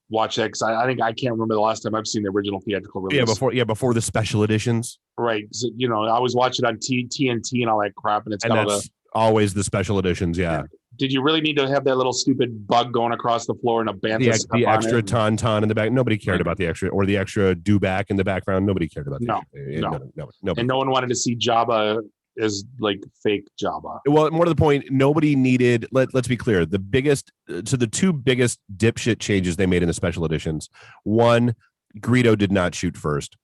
watch that because I think I can't remember the last time I've seen the original theatrical release. Before the special editions. Right. So, I was watching on TNT and all that crap, and that's always the special editions. Yeah. Did you really need to have that little stupid bug going across the floor and a bantha? The extra tauntaun in the back. Nobody cared about the extra, or the extra do-back in the background. Nobody cared about that. No. And no one wanted to see Jabba as like fake Jabba. Well, more to the point, nobody needed. Let's be clear. The two biggest dipshit changes they made in the special editions. 1, Greedo did not shoot first.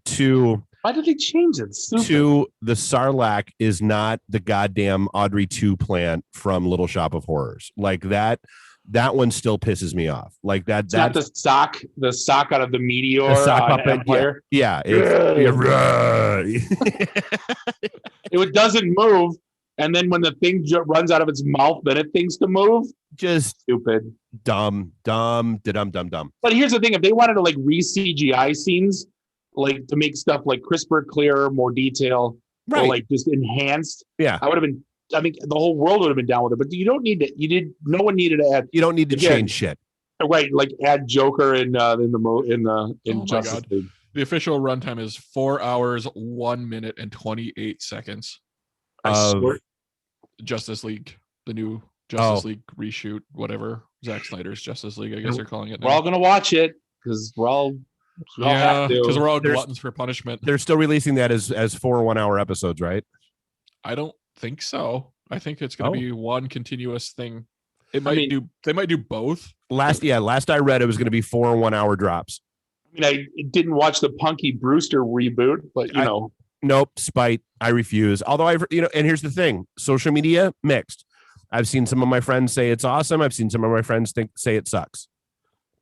2. Why did they change it? 2, the Sarlacc is not the goddamn Audrey 2 plant from Little Shop of Horrors. Like that one still pisses me off. Like that. It's not the sock out of the Meteor. The sock on Empire. Yeah. It doesn't move. And then when the thing runs out of its mouth, then it thinks to move. Just stupid. Dumb. But here's the thing. If they wanted to like re-CGI scenes, like to make stuff like crisper, clearer, more detail, right, or like just enhanced. Yeah, I would have been. I mean, the whole world would have been down with it. But you don't need to. No one needed to add. You don't need to change shit. Right, like add Joker in Justice League. The official runtime is 4 hours, 1 minute, and 28 seconds. Justice League, the new Justice League reshoot, whatever. Zack Snyder's Justice League, I guess they're calling it now. We're all gonna watch it because because we're all gluttons for punishment. They're still releasing that as 4 1-hour episodes, right? I don't think so. I think it's going to be one continuous thing. They might do both. Last I read, it was going to be 4 1-hour drops. I mean, I didn't watch the Punky Brewster reboot, but nope, spite. I refuse. Although and here's the thing: social media mixed. I've seen some of my friends say it's awesome. I've seen some of my friends say it sucks.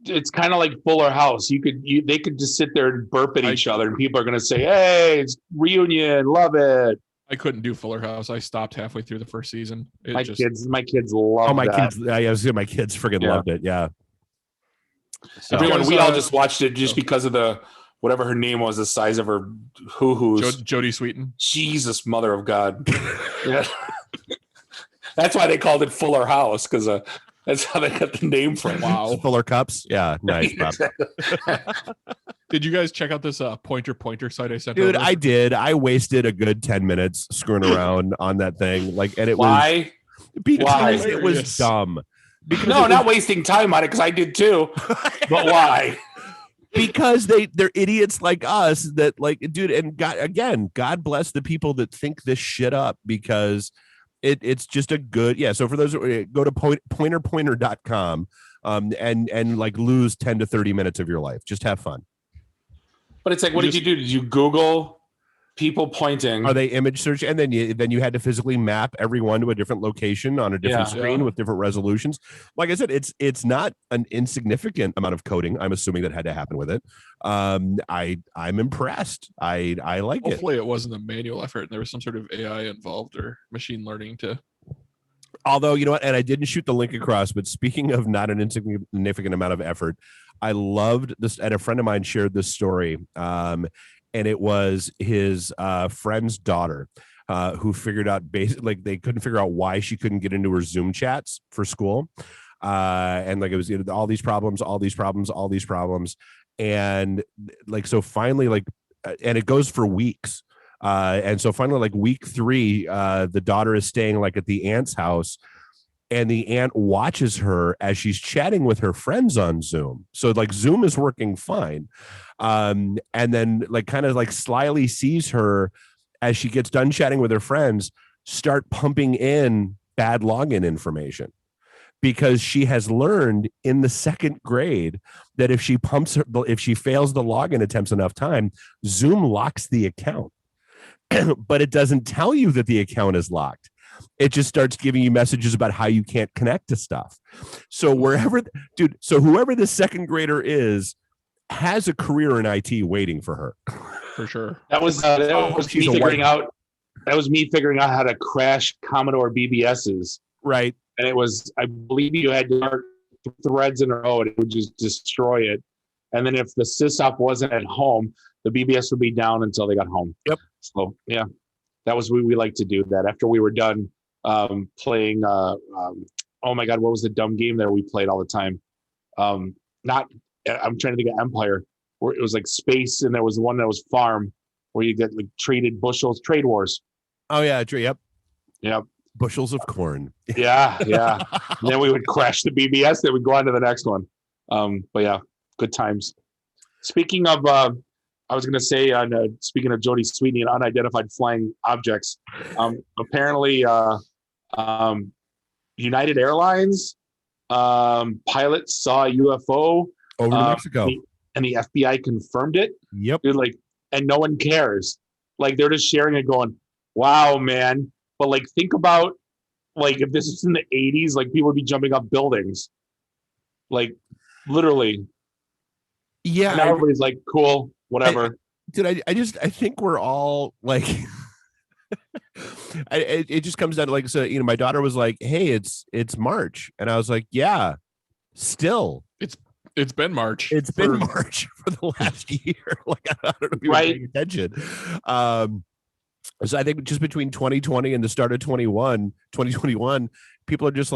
It's kind of like Fuller House. They could just sit there and burp at each other, and people are going to say, "Hey, it's reunion, love it." I couldn't do Fuller House. I stopped halfway through the first season. My kids love. My kids freaking loved it. Yeah. So, Everyone, we all just watched it just because of the whatever her name was, the size of her hoo-hoos. Jodie Sweetin. Jesus, mother of God. Yeah. That's why they called it Fuller House, because that's how they got the name from. Wow. Fuller Cups. Yeah, nice. Did you guys check out this pointer site I sent? Dude, over? I did. I wasted a good 10 minutes screwing around on that thing. And it Why? was because Why? it was dumb. Because no, not wasting time on it, because I did too. But why? Because they're idiots like us that dude, and God bless the people that think this shit up, because it's just a good, so for those who go to pointerpointer.com and lose 10 to 30 minutes of your life. Just have fun. But it's like, what did you do? Did you Google people pointing? Are they image search? And then you had to physically map everyone to a different location on a different screen with different resolutions. Like I said, it's not an insignificant amount of coding, I'm assuming, that had to happen with it. I'm impressed. I like it. Hopefully it wasn't a manual effort and there was some sort of AI involved or machine learning to. Although, you know what, and I didn't shoot the link across, but speaking of not an insignificant amount of effort, I loved this, and a friend of mine shared this story, and it was his friend's daughter who figured out basically they couldn't figure out why she couldn't get into her Zoom chats for school, and it was all these problems, and so finally and it goes for weeks. And so finally, week 3, the daughter is staying at the aunt's house, and the aunt watches her as she's chatting with her friends on Zoom. So Zoom is working fine. And then slyly sees her as she gets done chatting with her friends, start pumping in bad login information, because she has learned in the 2nd grade that if she fails the login attempts enough time, Zoom locks the account. But it doesn't tell you that the account is locked. It just starts giving you messages about how you can't connect to stuff. So whoever this 2nd grader is has a career in IT waiting for her. For sure. That was me figuring out how to crash Commodore BBSs. Right. And it was, I believe you had to start threads in a row and it would just destroy it. And then if the sysop wasn't at home, the BBS would be down until they got home. Yep. So yeah, that was what we like to do. That after we were done playing, oh my God, what was the dumb game that we played all the time? I'm trying to think of Empire, where it was space, and there was one that was farm, where you get traded bushels, Trade Wars. Oh yeah, yep. Yep. Bushels of corn. Yeah. And then we would crash the BBS, then we'd go on to the next one. But yeah, good times. Speaking of, I was going to say, speaking of Jodie Sweetin and unidentified flying objects, apparently United Airlines pilots saw a UFO over to Mexico, and the FBI confirmed it. Yep. Dude, and no one cares. They're just sharing it, going, "Wow, man!" But think about if this was in the 80s, people would be jumping up buildings, literally. Yeah. And everybody's cool. Whatever. I think we're all it just comes down to so my daughter was like, hey, it's March, and I was like, yeah, still it's been March. It's been March for the last year. I don't know if you were paying attention. So I think just between 2020 and the start of 2021, people are just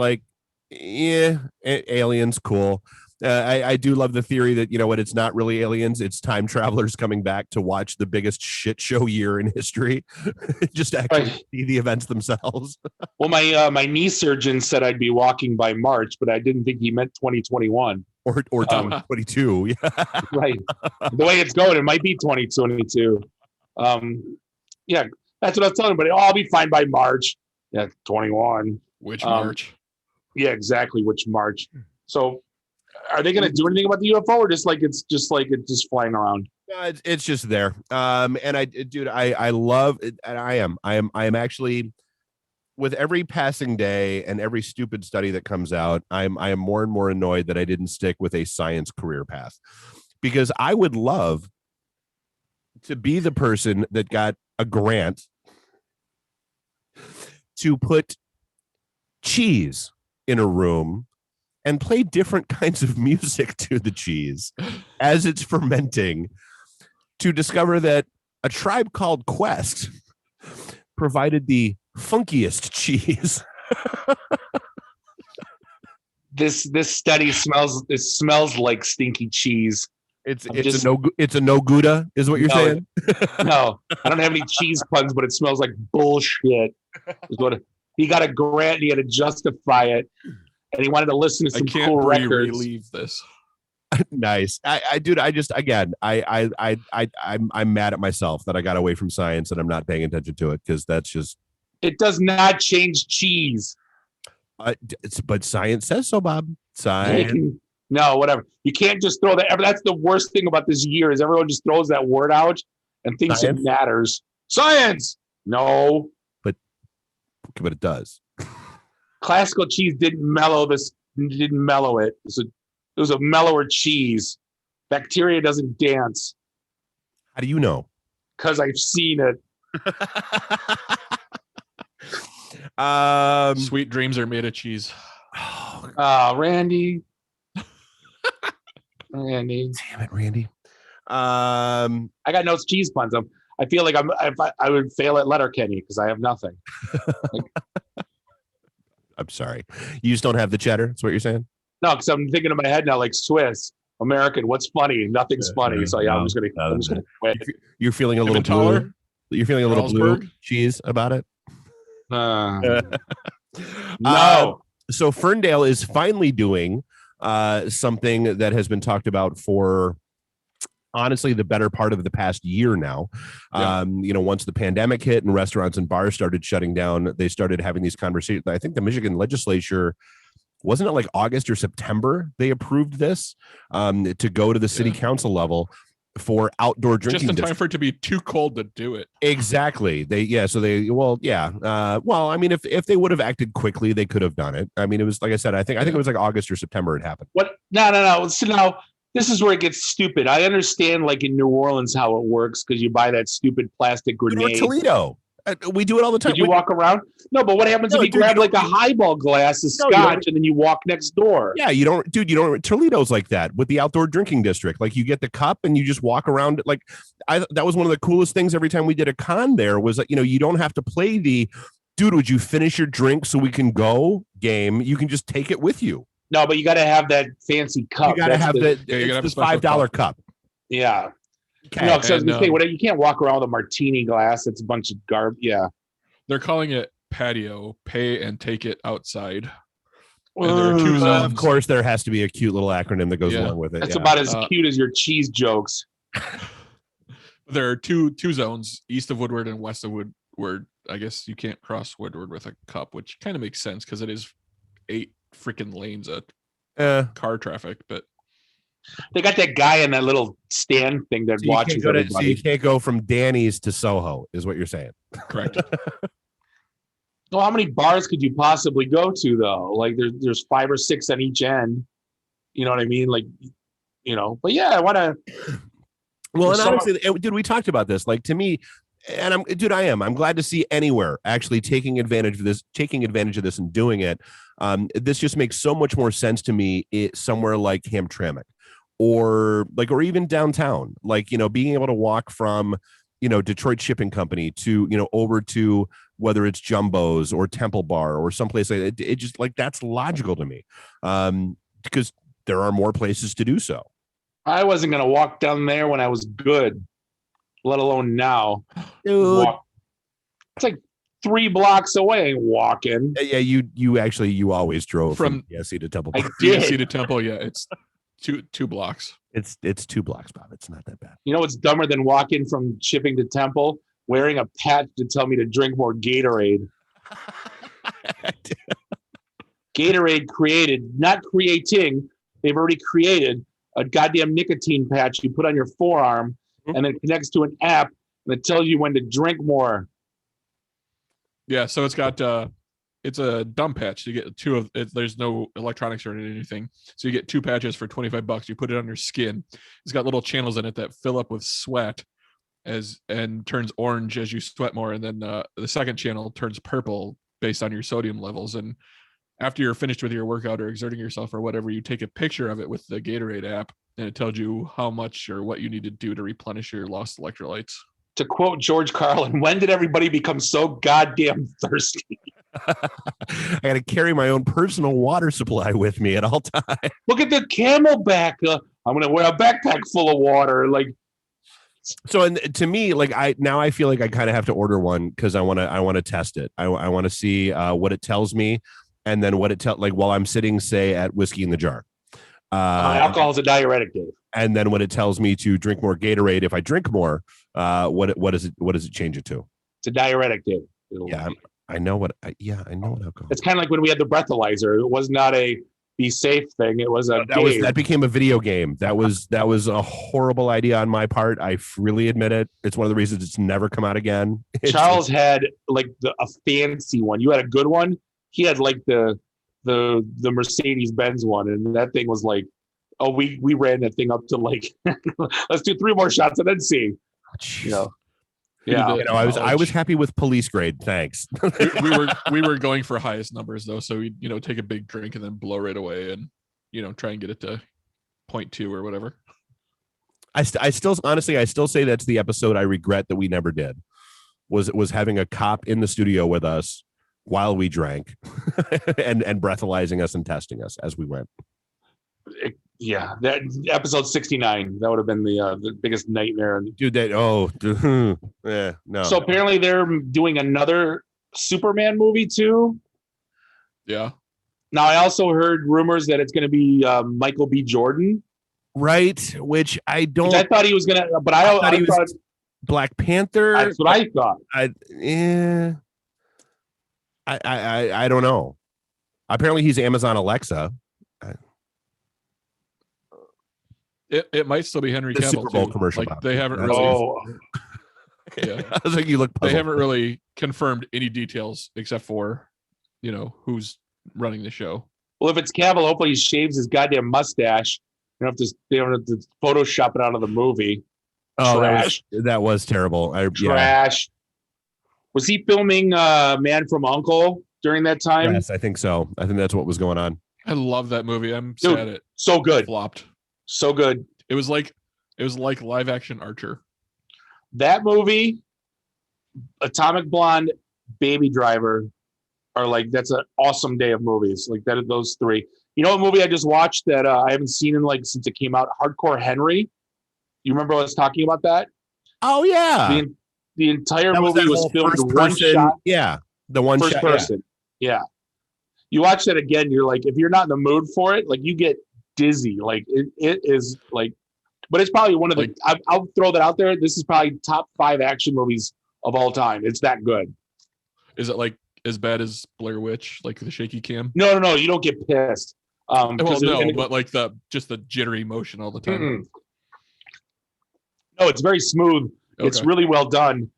aliens, cool. I do love the theory that, it's not really aliens, it's time travelers coming back to watch the biggest shit show year in history, just to actually see the events themselves. Well, my knee surgeon said I'd be walking by March, but I didn't think he meant 2021 or 2022. Yeah. Right. The way it's going, it might be 2022. Yeah, that's what I was telling everybody. I'll be fine by March. Yeah, 21. Which March? Yeah, exactly. Which March? So, are they going to do anything about the UFO, or just it's just flying around? No, it's just there. And I love it, and I am actually, with every passing day and every stupid study that comes out, I am more and more annoyed that I didn't stick with a science career path, because I would love to be the person that got a grant to put cheese in a room and play different kinds of music to the cheese as it's fermenting to discover that a tribe called Quest provided the funkiest cheese. This study smells like stinky cheese. It's a no Gouda, is what you're saying? No, I don't have any cheese puns, but it smells like bullshit. He got a grant and he had to justify it, and he wanted to listen to some cool records. Relieve this. Nice. I'm mad at myself that I got away from science and I'm not paying attention to it, because that's just. It does not change cheese. But science says so, Bob. Science. No, whatever. You can't just throw that. That's the worst thing about this year is everyone just throws that word out and thinks it matters. Science. No. But it does. Classical cheese didn't mellow it. It was a mellower cheese. Bacteria doesn't dance. How do you know? Because I've seen it. Sweet dreams are made of cheese. Randy. Randy. Damn it, Randy. I got no cheese puns. I feel like I would fail at Letterkenny because I have nothing. I'm sorry. You just don't have the cheddar? That's what you're saying? No, because I'm thinking in my head now like Swiss, American. What's funny? Nothing's funny. So yeah, I'm just gonna quit. You're feeling a little blue. You're feeling a little blue cheese about it. No. So Ferndale is finally doing something that has been talked about for honestly the better part of the past year now. Yeah. Once the pandemic hit and restaurants and bars started shutting down, they started having these conversations. I think the Michigan legislature, wasn't it like August or September, they approved this to go to the city council level for outdoor drinking. Just in time for it to be too cold to do it. Exactly. Well, I mean, if they would have acted quickly, they could have done it. I mean, it was, like I said, I think it was like August or September it happened. What? No. So now this is where it gets stupid. I understand like in New Orleans how it works because you buy that stupid plastic grenade. Toledo. We do it all the time. Did you walk around? No, but what happens if you grab like a highball glass of scotch and then you walk next door? Yeah, you don't. Toledo's like that with the outdoor drinking district. Like you get the cup and you just walk around. Like that was one of the coolest things every time we did a con there was that, you don't have to play the, dude, would you finish your drink so we can go game? You can just take it with you. No, but you got to have that fancy cup. You got to have the $5 cup. Yeah. Okay. No, because you can't walk around with a martini glass. It's a bunch of garbage. Yeah. They're calling it patio, pay and take it outside. And there are two zones. Of course, there has to be a cute little acronym that goes along with it. That's about as cute as your cheese jokes. There are two zones, east of Woodward and west of Woodward. I guess you can't cross Woodward with a cup, which kind of makes sense because it is 8 freaking lanes of car traffic. But they got that guy in that little stand thing that watches everybody. So you can't go from Danny's to Soho, is what you're saying. Correct. Well, how many bars could you possibly go to though? Like there's 5 or 6 on each end. You know what I mean? Like, but yeah, I want to. Well, and honestly, dude, we talked about this. Like to me, and I'm glad to see Anywhere actually taking advantage of this and doing it. This just makes so much more sense to me. Somewhere like Hamtramck, or even downtown, being able to walk from, Detroit Shipping Company to, over to whether it's Jumbo's or Temple Bar or someplace like that. It just that's logical to me, because there are more places to do so. I wasn't going to walk down there when I was good, let alone now. Dude. It's like 3 blocks away. I ain't walking. Yeah, you always drove from DSC to Temple. DSC to Temple, yeah, it's two blocks. It's 2 blocks, Bob. It's not that bad. You know what's dumber than walking from Shipping to Temple? Wearing a patch to tell me to drink more Gatorade. Gatorade not creating. They've already created a goddamn nicotine patch you put on your forearm, and it connects to an app that tells you when to drink more. Yeah, so it's got it's a dumb patch. You get 2 of it. There's no electronics or anything, so you get 2 patches for $25. You put it on your skin. It's got little channels in it that fill up with sweat and turns orange as you sweat more, and then the second channel turns purple based on your sodium levels. And after you're finished with your workout or exerting yourself or whatever, you take a picture of it with the Gatorade app, and it tells you how much or what you need to do to replenish your lost electrolytes. To quote George Carlin, when did everybody become so goddamn thirsty? I got to carry my own personal water supply with me at all times. Look at the Camelback. I'm going to wear a backpack full of water. Like, so, and to me, like I feel like I kind of have to order one because I want to test it. I want to see what it tells me, and then what it like while I'm sitting, say, at Whiskey in the Jar. Alcohol is a diuretic, Dave. And then when it tells me to drink more Gatorade, if I drink more, what does it change it to? It's a diuretic, Dave. I know what alcohol. It's kind of like when we had the breathalyzer. It was not a be safe thing. It was that became a video game. That was a horrible idea on my part. I freely admit it. It's one of the reasons it's never come out again. Charles had like a fancy one. You had a good one. He had like the Mercedes-Benz one, and that thing was like, oh, we ran that thing up to like, let's do 3 more shots and then see. You know, yeah. You know, I was happy with police grade. Thanks. we were going for highest numbers though, so we take a big drink and then blow right away, and try and get it to 0.2 or whatever. I still say that's the episode I regret that we never did. Was having a cop in the studio with us while we drank and breathalyzing us and testing us as we went. Yeah, that episode 69, that would have been the biggest nightmare. Dude, yeah, no. So apparently they're doing another Superman movie too. Yeah. Now I also heard rumors that it's going to be Michael B. Jordan. Right, which I don't. Which I thought he was going to, but I thought he was Black Panther. That's what I thought. I don't know. Apparently he's Amazon Alexa. It might still be Henry the Cavill Super Bowl too. commercial. Like they haven't really. Yeah. I was like, you look puzzled. They haven't really confirmed any details except for, who's running the show. Well, if it's Cavill, hopefully he shaves his goddamn mustache. They don't have to Photoshop it out of the movie. Oh, that was terrible. Trash. Was he filming Man from U.N.C.L.E. during that time? Yes, I think so. I think that's what was going on. I love that movie. I'm sad it so good. Flopped. So good. It was like live action Archer. That movie, Atomic Blonde, Baby Driver, are like, that's an awesome day of movies. Like that, those 3. You know what movie I just watched that I haven't seen in since it came out? Hardcore Henry. You remember I was talking about that? Oh yeah. The entire movie was filmed one shot. Yeah, the one first shot, person. Yeah. You watch that again, you're like, if you're not in the mood for it, like you get dizzy. Like it is like, but it's probably one of the. I'll throw that out there. This is probably top 5 action movies of all time. It's that good. Is it like as bad as Blair Witch, like the shaky cam? No. You don't get pissed. But like the jittery motion all the time. Mm-mm. No, it's very smooth. Okay. It's really well done.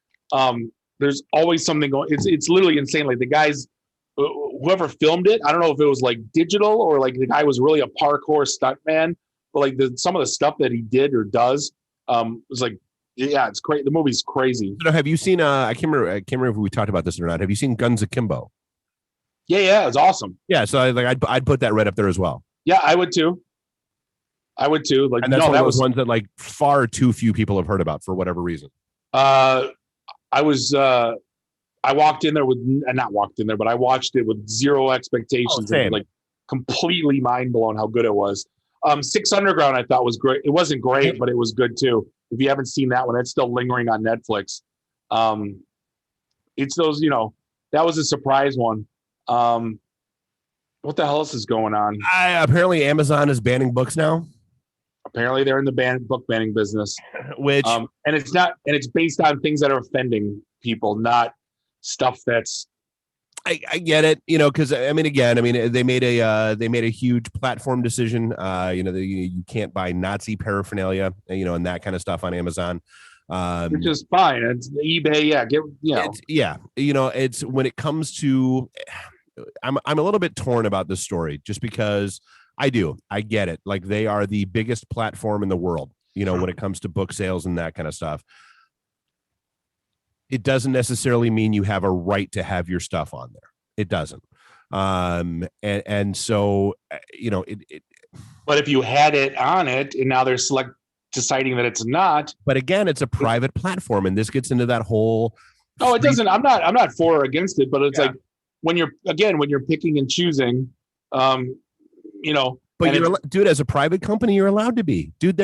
There's always something going. It's literally insane. Like the guys, whoever filmed it, I don't know if it was like digital or like the guy was really a parkour stuntman, but like some of the stuff that he did or does was like, yeah, it's great. The movie's crazy. So have you seen? I can't remember if we talked about this or not. Have you seen Guns Akimbo? Yeah, it's awesome. Yeah, so I'd put that right up there as well. Yeah, I would too. Like, and that's one of those ones that like far too few people have heard about for whatever reason. I walked in there but I watched it with zero expectations and like completely mind blown how good it was. 6 Underground I thought was great. It wasn't great, but it was good too. If you haven't seen that one, it's still lingering on Netflix. It's those, that was a surprise one. What the hell else is going on? Apparently Amazon is banning books now. Apparently they're in the book banning business, which and it's based on things that are offending people, not stuff that's. I get it, because they made a huge platform decision. You can't buy Nazi paraphernalia, and that kind of stuff on Amazon. Which is fine. It's eBay, It's when it comes to. I'm a little bit torn about this story just because I get it. Like they are the biggest platform in the world, when it comes to book sales and that kind of stuff. It doesn't necessarily mean you have a right to have your stuff on there. It doesn't. And so, it But if you had it on it and now they're deciding that it's not. But again, it's a private platform, and this gets into that whole. No, it doesn't. I'm not for or against it, but it's like when you're picking and choosing, But dude, as a private company, you're allowed to be, dude.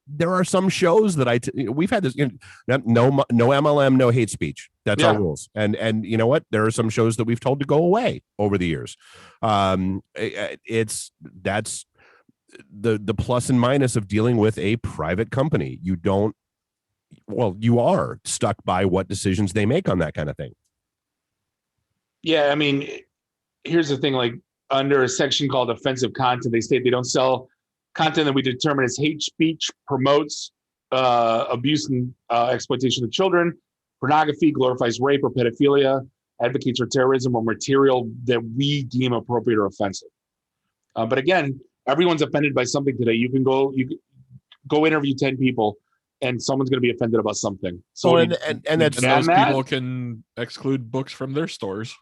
There are some shows that we've had this, no MLM, no hate speech. That's our rules. And you know what? There are some shows that we've told to go away over the years. That's the plus and minus of dealing with a private company. You are stuck by what decisions they make on that kind of thing. Yeah, I mean, here's the thing, like under a section called offensive content, they state they don't sell content that we determine as hate speech, promotes abuse and exploitation of children, pornography, glorifies rape or pedophilia, advocates for terrorism, or material that we deem appropriate or offensive. But again, everyone's offended by something today. You can go interview 10 people and someone's going to be offended about something. So and those people can exclude books from their stores.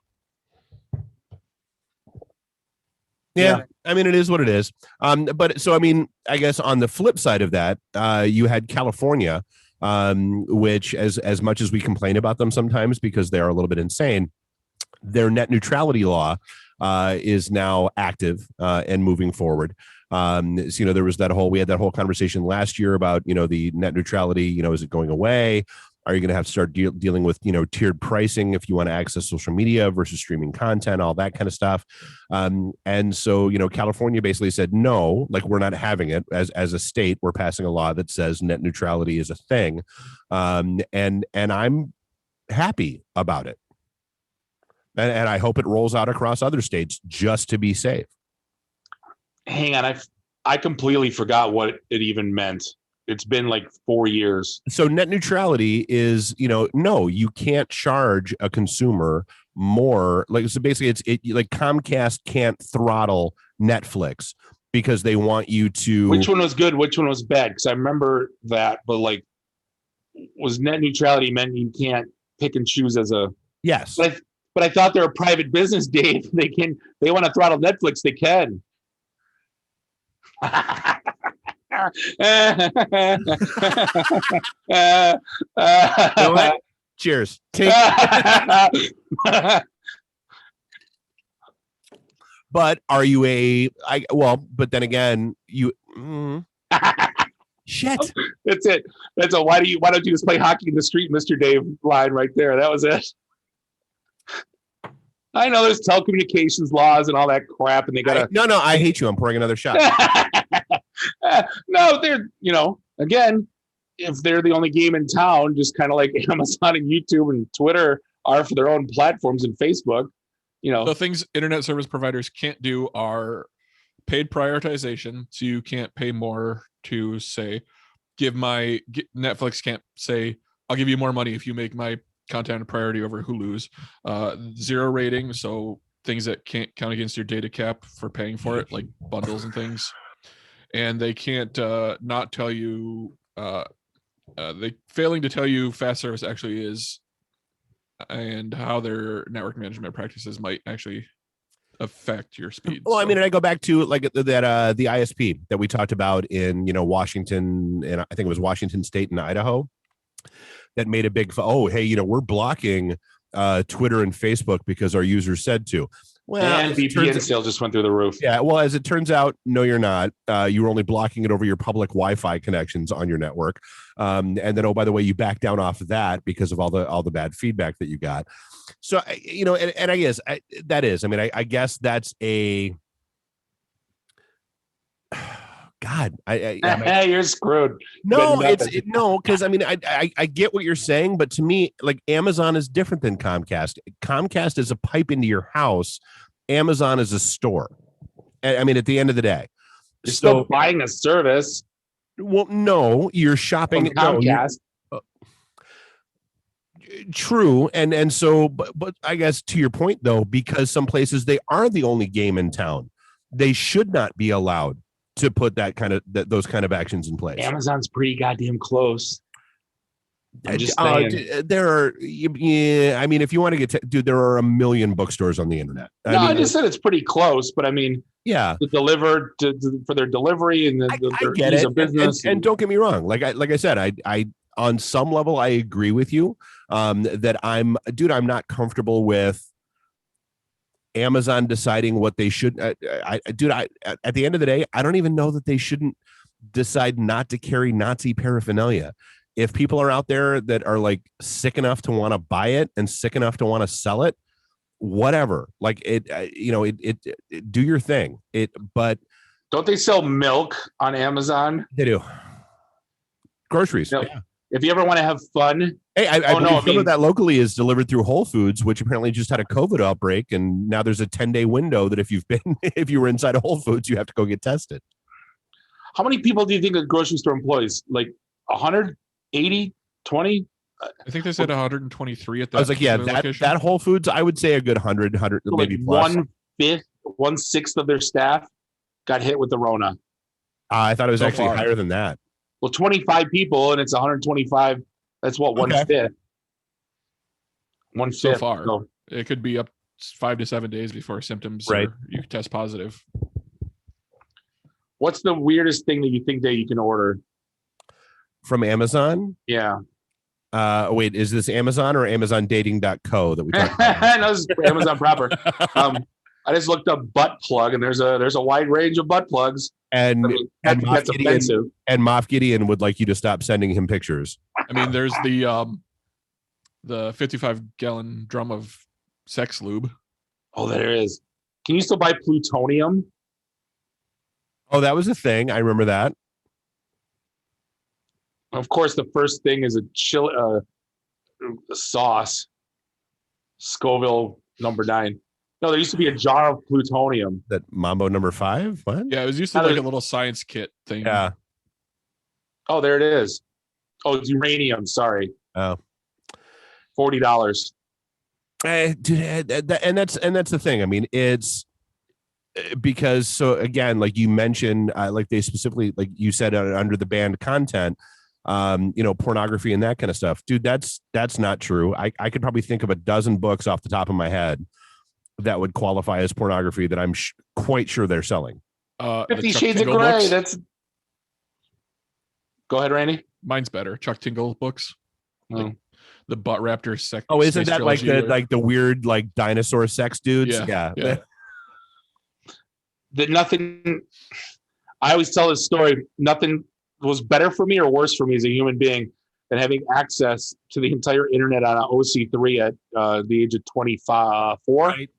Yeah, I mean, it is what it is. But so, I mean, I guess on the flip side of that, you had California, which as much as we complain about them sometimes because they are a little bit insane, their net neutrality law is now active and moving forward. So, there was we had that whole conversation last year about, the net neutrality, is it going away? Are you going to have to start dealing with, tiered pricing if you want to access social media versus streaming content, all that kind of stuff? And so, California basically said, no, like we're not having it as a state. We're passing a law that says net neutrality is a thing. And I'm happy about it. And I hope it rolls out across other states just to be safe. Hang on. I completely forgot what it even meant. It's been like 4 years. So net neutrality is, no, you can't charge a consumer more. Like, so basically like Comcast can't throttle Netflix because they want you to. Which one was good? Which one was bad? Because I remember that, but like, was net neutrality meant you can't pick and choose as a. Yes. But I thought they're a private business, Dave. They want to throttle Netflix. They can. You know what? Cheers. But are you but then again, shit. That's it. That's a why don't you just play hockey in the street, Mr. Dave line right there. That was it. I know there's telecommunications laws and all that crap, and they gotta. No, I hate you. I'm pouring another shot. No, they're again, if they're the only game in town, just kind of like Amazon and YouTube and Twitter are for their own platforms and Facebook. The things internet service providers can't do are paid prioritization. So you can't pay more to say, Netflix can't say, I'll give you more money if you make my content a priority over Hulu's. Zero rating, so things that can't count against your data cap for paying for it, like bundles and things. And they can't not tell you. They failing to tell you fast service actually is, and how their network management practices might actually affect your speed. Well, I mean, and I go back to like that the ISP that we talked about in Washington, and I think it was Washington State and Idaho, that made a big we're blocking Twitter and Facebook because our users said to. Well, and VPN sales just went through the roof. Yeah, well, as it turns out, no, you're not. You were only blocking it over your public Wi-Fi connections on your network, and then, oh, by the way, you back down off of that because of all the bad feedback that you got. So, and I guess that is. I mean, I guess that's a. God, you're screwed. No, because I mean, I get what you're saying, but to me, like Amazon is different than Comcast. Comcast is a pipe into your house. Amazon is a store. I mean, at the end of the day, you're still buying a service. Well, no, you're shopping from Comcast. True, and so, but I guess to your point though, because some places they are the only game in town, they should not be allowed to put those kind of actions in place. Amazon's pretty goddamn close. I'm just saying. There are, yeah. I mean, if you want to get, dude, there are a million bookstores on the internet. I just said it's pretty close, but I mean, yeah, to deliver for their delivery and I their get ease it. of business. And don't get me wrong. Like I said, I on some level I agree with you. That I'm not comfortable with Amazon deciding what they should. At the end of the day, I don't even know that they shouldn't decide not to carry Nazi paraphernalia. If people are out there that are like sick enough to want to buy it and sick enough to want to sell it, whatever, like it, do your thing. But don't they sell milk on Amazon? They do. Groceries. No. Yeah. If you ever want to have fun. Hey, I believe some of that locally is delivered through Whole Foods, which apparently just had a COVID outbreak. And now there's a 10-day window that if you were inside a Whole Foods, you have to go get tested. How many people do you think a grocery store employs? Like 100, 80, 20? I think they said 123 at that. I was like, yeah, that Whole Foods, I would say a good 100, so maybe like plus. 1/6 of their staff got hit with the Rona. I thought it was actually higher than that. Well, 25 people and it's 125. That's what, 1/5. 1/5. So far. So it could be up 5 to 7 days before symptoms. Right. You test positive. What's the weirdest thing that you think that you can order from Amazon? Yeah. Wait, is this Amazon or AmazonDating.co that we talked about? No, this is Amazon proper. I just looked up butt plug, and there's a wide range of butt plugs. And that's offensive. And Moff Gideon would like you to stop sending him pictures. I mean, there's the 55-gallon drum of sex lube. Oh, there is. Can you still buy plutonium? Oh, that was a thing. I remember that. Of course, the first thing is a sauce. Scoville number 9. No, there used to be a jar of plutonium. That Mambo number 5? What? Yeah, it was used to like a little science kit thing. Yeah. Oh, there it is. Oh, it's uranium. Sorry. Oh. $40. Dude, and that's the thing. I mean, it's because, so again, like you mentioned, like they specifically, like you said, under the banned content, pornography and that kind of stuff. Dude, that's not true. I could probably think of a dozen books off the top of my head that would qualify as pornography that I'm quite sure they're selling. 50 Shades of Grey. Books. That's. Go ahead, Randy. Mine's better. Chuck Tingle books. Like the Butt Raptor sex. Oh, isn't that like the weird like dinosaur sex dudes? Yeah. Nothing. I always tell this story. Nothing was better for me or worse for me as a human being than having access to the entire internet on an OC3 at the age of 24. Right.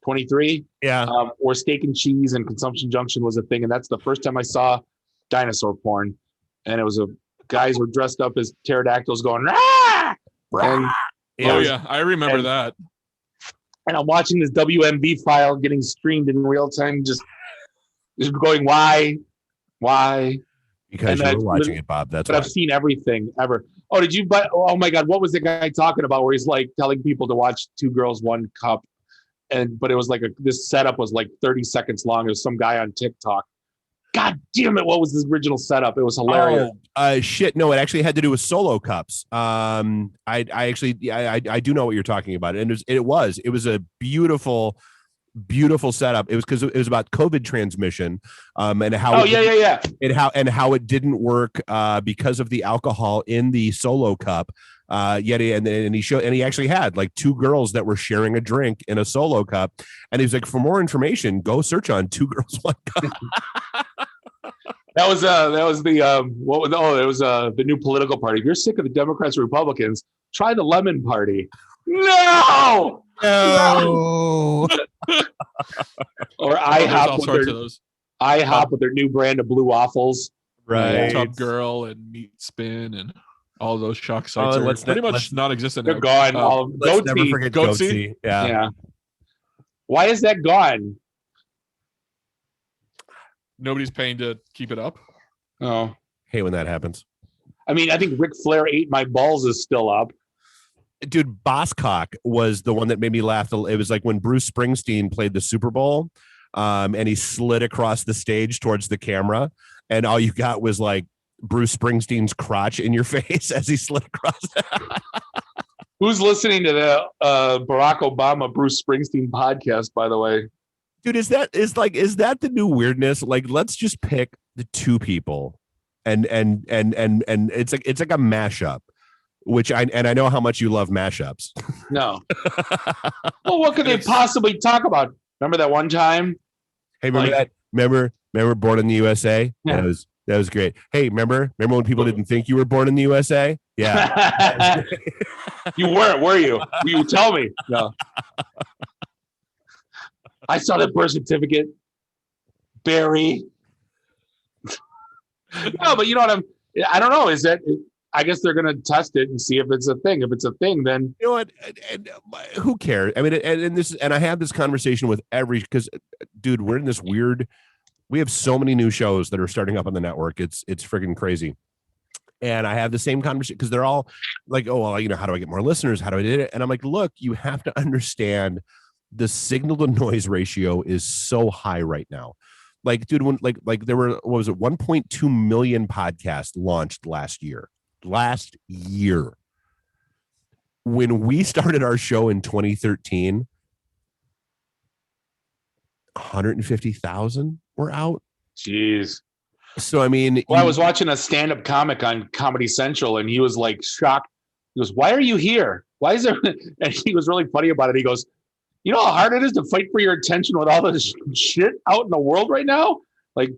23, where Steak and Cheese and Consumption Junction was a thing, and that's the first time I saw dinosaur porn, and it was guys were dressed up as pterodactyls going rah! And I remember that. And I'm watching this WMV file getting streamed in real time, just going why? Because you were watching it, Bob. That's. But I've seen everything ever. Oh, did you? But oh my God, what was the guy talking about? Where he's like telling people to watch Two Girls, One Cup. But it was like this setup was like 30 seconds long. It was some guy on TikTok. God damn it! What was this original setup? It was hilarious. Shit. No, it actually had to do with solo cups. I do know what you're talking about, and it was a beautiful setup. It was because it was about COVID transmission, and how how it didn't work because of the alcohol in the solo cup. Yet he actually had like 2 girls that were sharing a drink in a solo cup, and he's like, for more information, go search on 2 Girls, One Cup. That was the new political party. If you're sick of the Democrats or Republicans, try the Lemon Party. No. Or IHOP with their new brand of blue waffles. Right. Tub Girl and Meat Spin and all those shock sites are pretty much non-existent. They're gone. Let's never forget Goatsy. Yeah. Why is that gone? Nobody's paying to keep it up. Oh, hey, when that happens. I mean, I think Ric Flair Ate My Balls is still up. Dude, Bosscock was the one that made me laugh. It was like when Bruce Springsteen played the Super Bowl, and he slid across the stage towards the camera, and all you got was like Bruce Springsteen's crotch in your face as he slid across. Who's listening to the Barack Obama Bruce Springsteen podcast, by the way? Dude, is that the new weirdness? Like, let's just pick the two people and it's like a mashup, which I know how much you love mashups. No. Well, what could they possibly talk about? Remember that one time? Hey, remember Born in the USA? Yeah. That was great. Hey, remember when people didn't think you were born in the USA? Yeah. You weren't, were you? You tell me. No. I saw the birth certificate. Barry. No, but you know what I don't know. I guess they're going to test it and see if it's a thing. If it's a thing, then you know what? And who cares? I mean, and I have this conversation with because, dude, we're in this weird. We have so many new shows that are starting up on the network. It's freaking crazy. And I have the same conversation because they're all like, oh, well, you know, how do I get more listeners? How do I do it? And I'm like, look, you have to understand the signal to noise ratio is so high right now. Like, dude, when like there were, what was it? 1.2 million podcasts launched last year. When we started our show in 2013, 150,000 were out. Jeez. So, I mean, I was watching a stand-up comic on Comedy Central, and he was like shocked. He goes, "Why are you here? Why is there?" And he was really funny about it. He goes, "You know how hard it is to fight for your attention with all this shit out in the world right now? Like,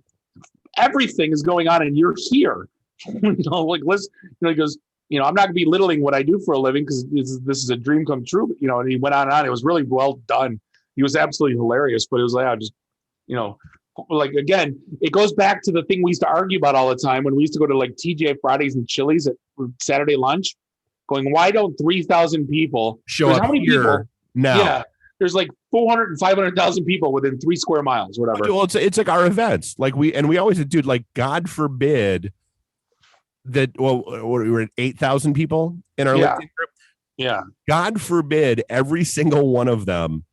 everything is going on, and you're here." You know, like, let's. You know, he goes, "You know, I'm not gonna be belittling what I do for a living because this is a dream come true." But, you know, and he went on and on. It was really well done. He was absolutely hilarious, but it was like, I just, you know, like, again, it goes back to the thing we used to argue about all the time when we used to go to like TGI Fridays and Chili's at Saturday lunch, going, why don't 3,000 people show up how many here people? Now? Yeah, there's like 400 and 500,000 people within 3 square miles, whatever. Well, it's like our events, like we always do. Like, God forbid that. Well, we were at 8,000 people in our LinkedIn group. Yeah. God forbid every single one of them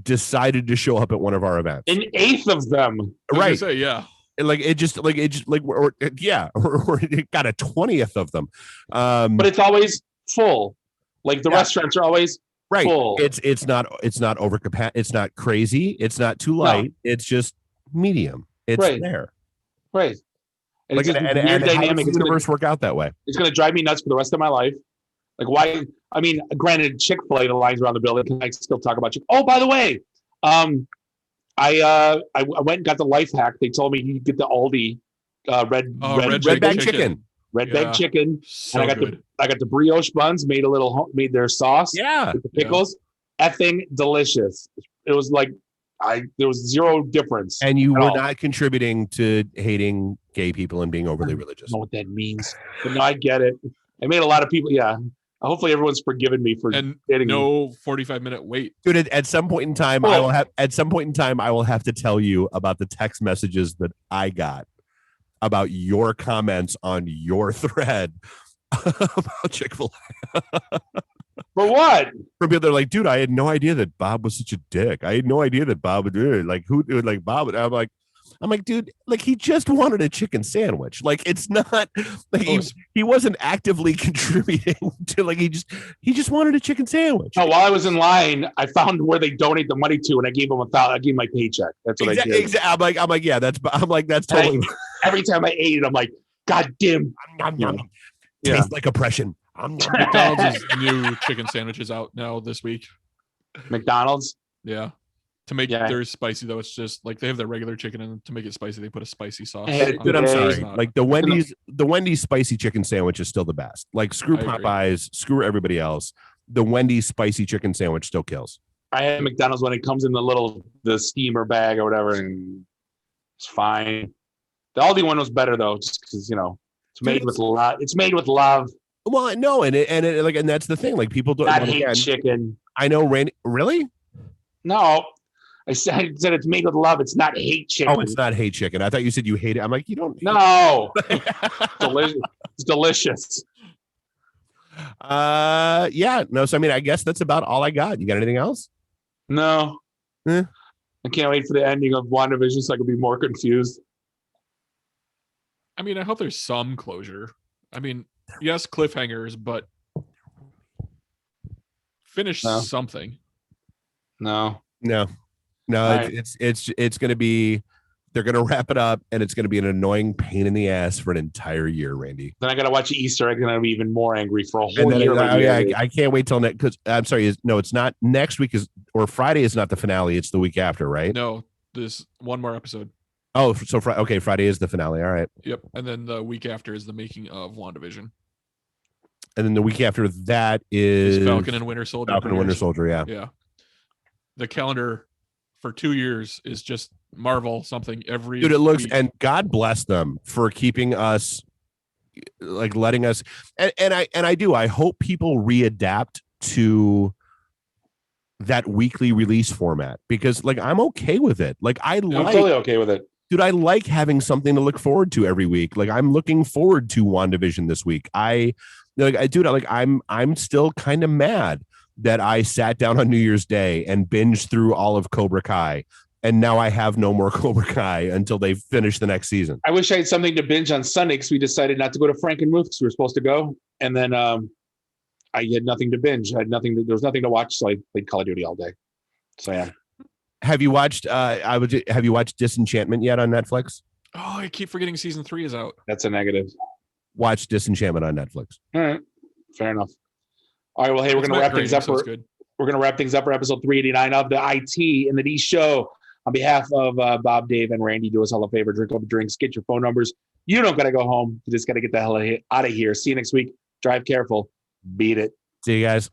decided to show up at one of our events. An eighth of them, right? Say, yeah. Or it got a 20th of them. But it's always full. Like the restaurants are always full. It's not over capacity. It's not crazy. It's not too light. No. It's just medium. It's there. Right. And like, it's just and dynamic. How does the universe work out that way? It's going to drive me nuts for the rest of my life. Like, why? I mean, granted, Chick-fil-A, the lines around the building. Can I still talk about Chick? Oh, by the way, I went and got the life hack. They told me you get the Aldi red bag chicken. Red bag chicken. So and I got the brioche buns. Made their sauce. Yeah. With the pickles. Effing delicious. It was like there was zero difference. And you were not contributing to hating gay people and being overly religious. I don't know what that means, but no, I get it. I made a lot of people. Yeah. Hopefully everyone's forgiven me for hitting no 45-minute wait. Dude, at some point in time, I will have to tell you about the text messages that I got about your comments on your thread about Chick-fil-A. For what? For people that are like, dude, I had no idea that Bob was such a dick. I had no idea that Bob would do it. Like, who would like Bob? I'm like, dude, like, he just wanted a chicken sandwich. Like, it's not like he wasn't actively contributing to, like, he just wanted a chicken sandwich. No, while I was in line, I found where they donate the money to, and I gave them I gave my paycheck. That's what I did. Exactly. I'm like, yeah, that's totally. Every time I ate it, I'm like, God damn. Tastes like oppression. McDonald's new chicken sandwiches out now this week. McDonald's? Yeah. To make theirs spicy, though, it's just like they have their regular chicken, and to make it spicy, they put a spicy sauce. Dude, I'm sorry. Like the Wendy's spicy chicken sandwich is still the best. Like, screw Popeyes, screw everybody else. The Wendy's spicy chicken sandwich still kills. I had McDonald's when it comes in the steamer bag or whatever, and it's fine. The Aldi one was better though, just because it's made with love. It's made with love. Well, no, and that's the thing. Like, people don't hate chicken. I know, Randy. Really? No. I said it's made with love. It's not hate chicken. Oh, it's not hate chicken. I thought you said you hate it. I'm like, you don't. No. Delicious. It's delicious. Yeah. No. So, I mean, I guess that's about all I got. You got anything else? No. I can't wait for the ending of WandaVision so I can be more confused. I mean, I hope there's some closure. I mean, yes, cliffhangers, but finish something. No. Right. It's going to be. They're going to wrap it up, and it's going to be an annoying pain in the ass for an entire year, Randy. Then I got to watch Easter. I'm going to be even more angry for a whole year. I can't wait till next. Because I'm sorry, it's not next week or Friday is not the finale. It's the week after, right? No, there's one more episode. Oh, so Friday is the finale. All right. Yep, and then the week after is the making of WandaVision. And then the week after that is Falcon and Winter Soldier. Yeah. The calendar for 2 years is just Marvel something every dude. It looks week. And God bless them for keeping us, like letting us. And I hope people readapt to that weekly release format because like I'm okay with it. Like I'm totally okay with it. Dude, I like having something to look forward to every week. Like I'm looking forward to WandaVision this week. I'm still kind of mad that I sat down on New Year's Day and binged through all of Cobra Kai. And now I have no more Cobra Kai until they finish the next season. I wish I had something to binge on Sunday because we decided not to go to Frank and Ruth because we were supposed to go. And then I had nothing to binge. There was nothing to watch. So I played Call of Duty all day. So yeah. Have you watched have you watched Disenchantment yet on Netflix? Oh, I keep forgetting season 3 is out. That's a negative. Watch Disenchantment on Netflix. All right. Fair enough. All right. Well, hey, we're going to wrap things up. We're going to wrap things up for episode 389 of the IT and the D Show. On behalf of Bob, Dave, and Randy, do us all a favor. Drink up drinks. Get your phone numbers. You don't got to go home. You just got to get the hell out of here. See you next week. Drive careful. Beat it. See you guys.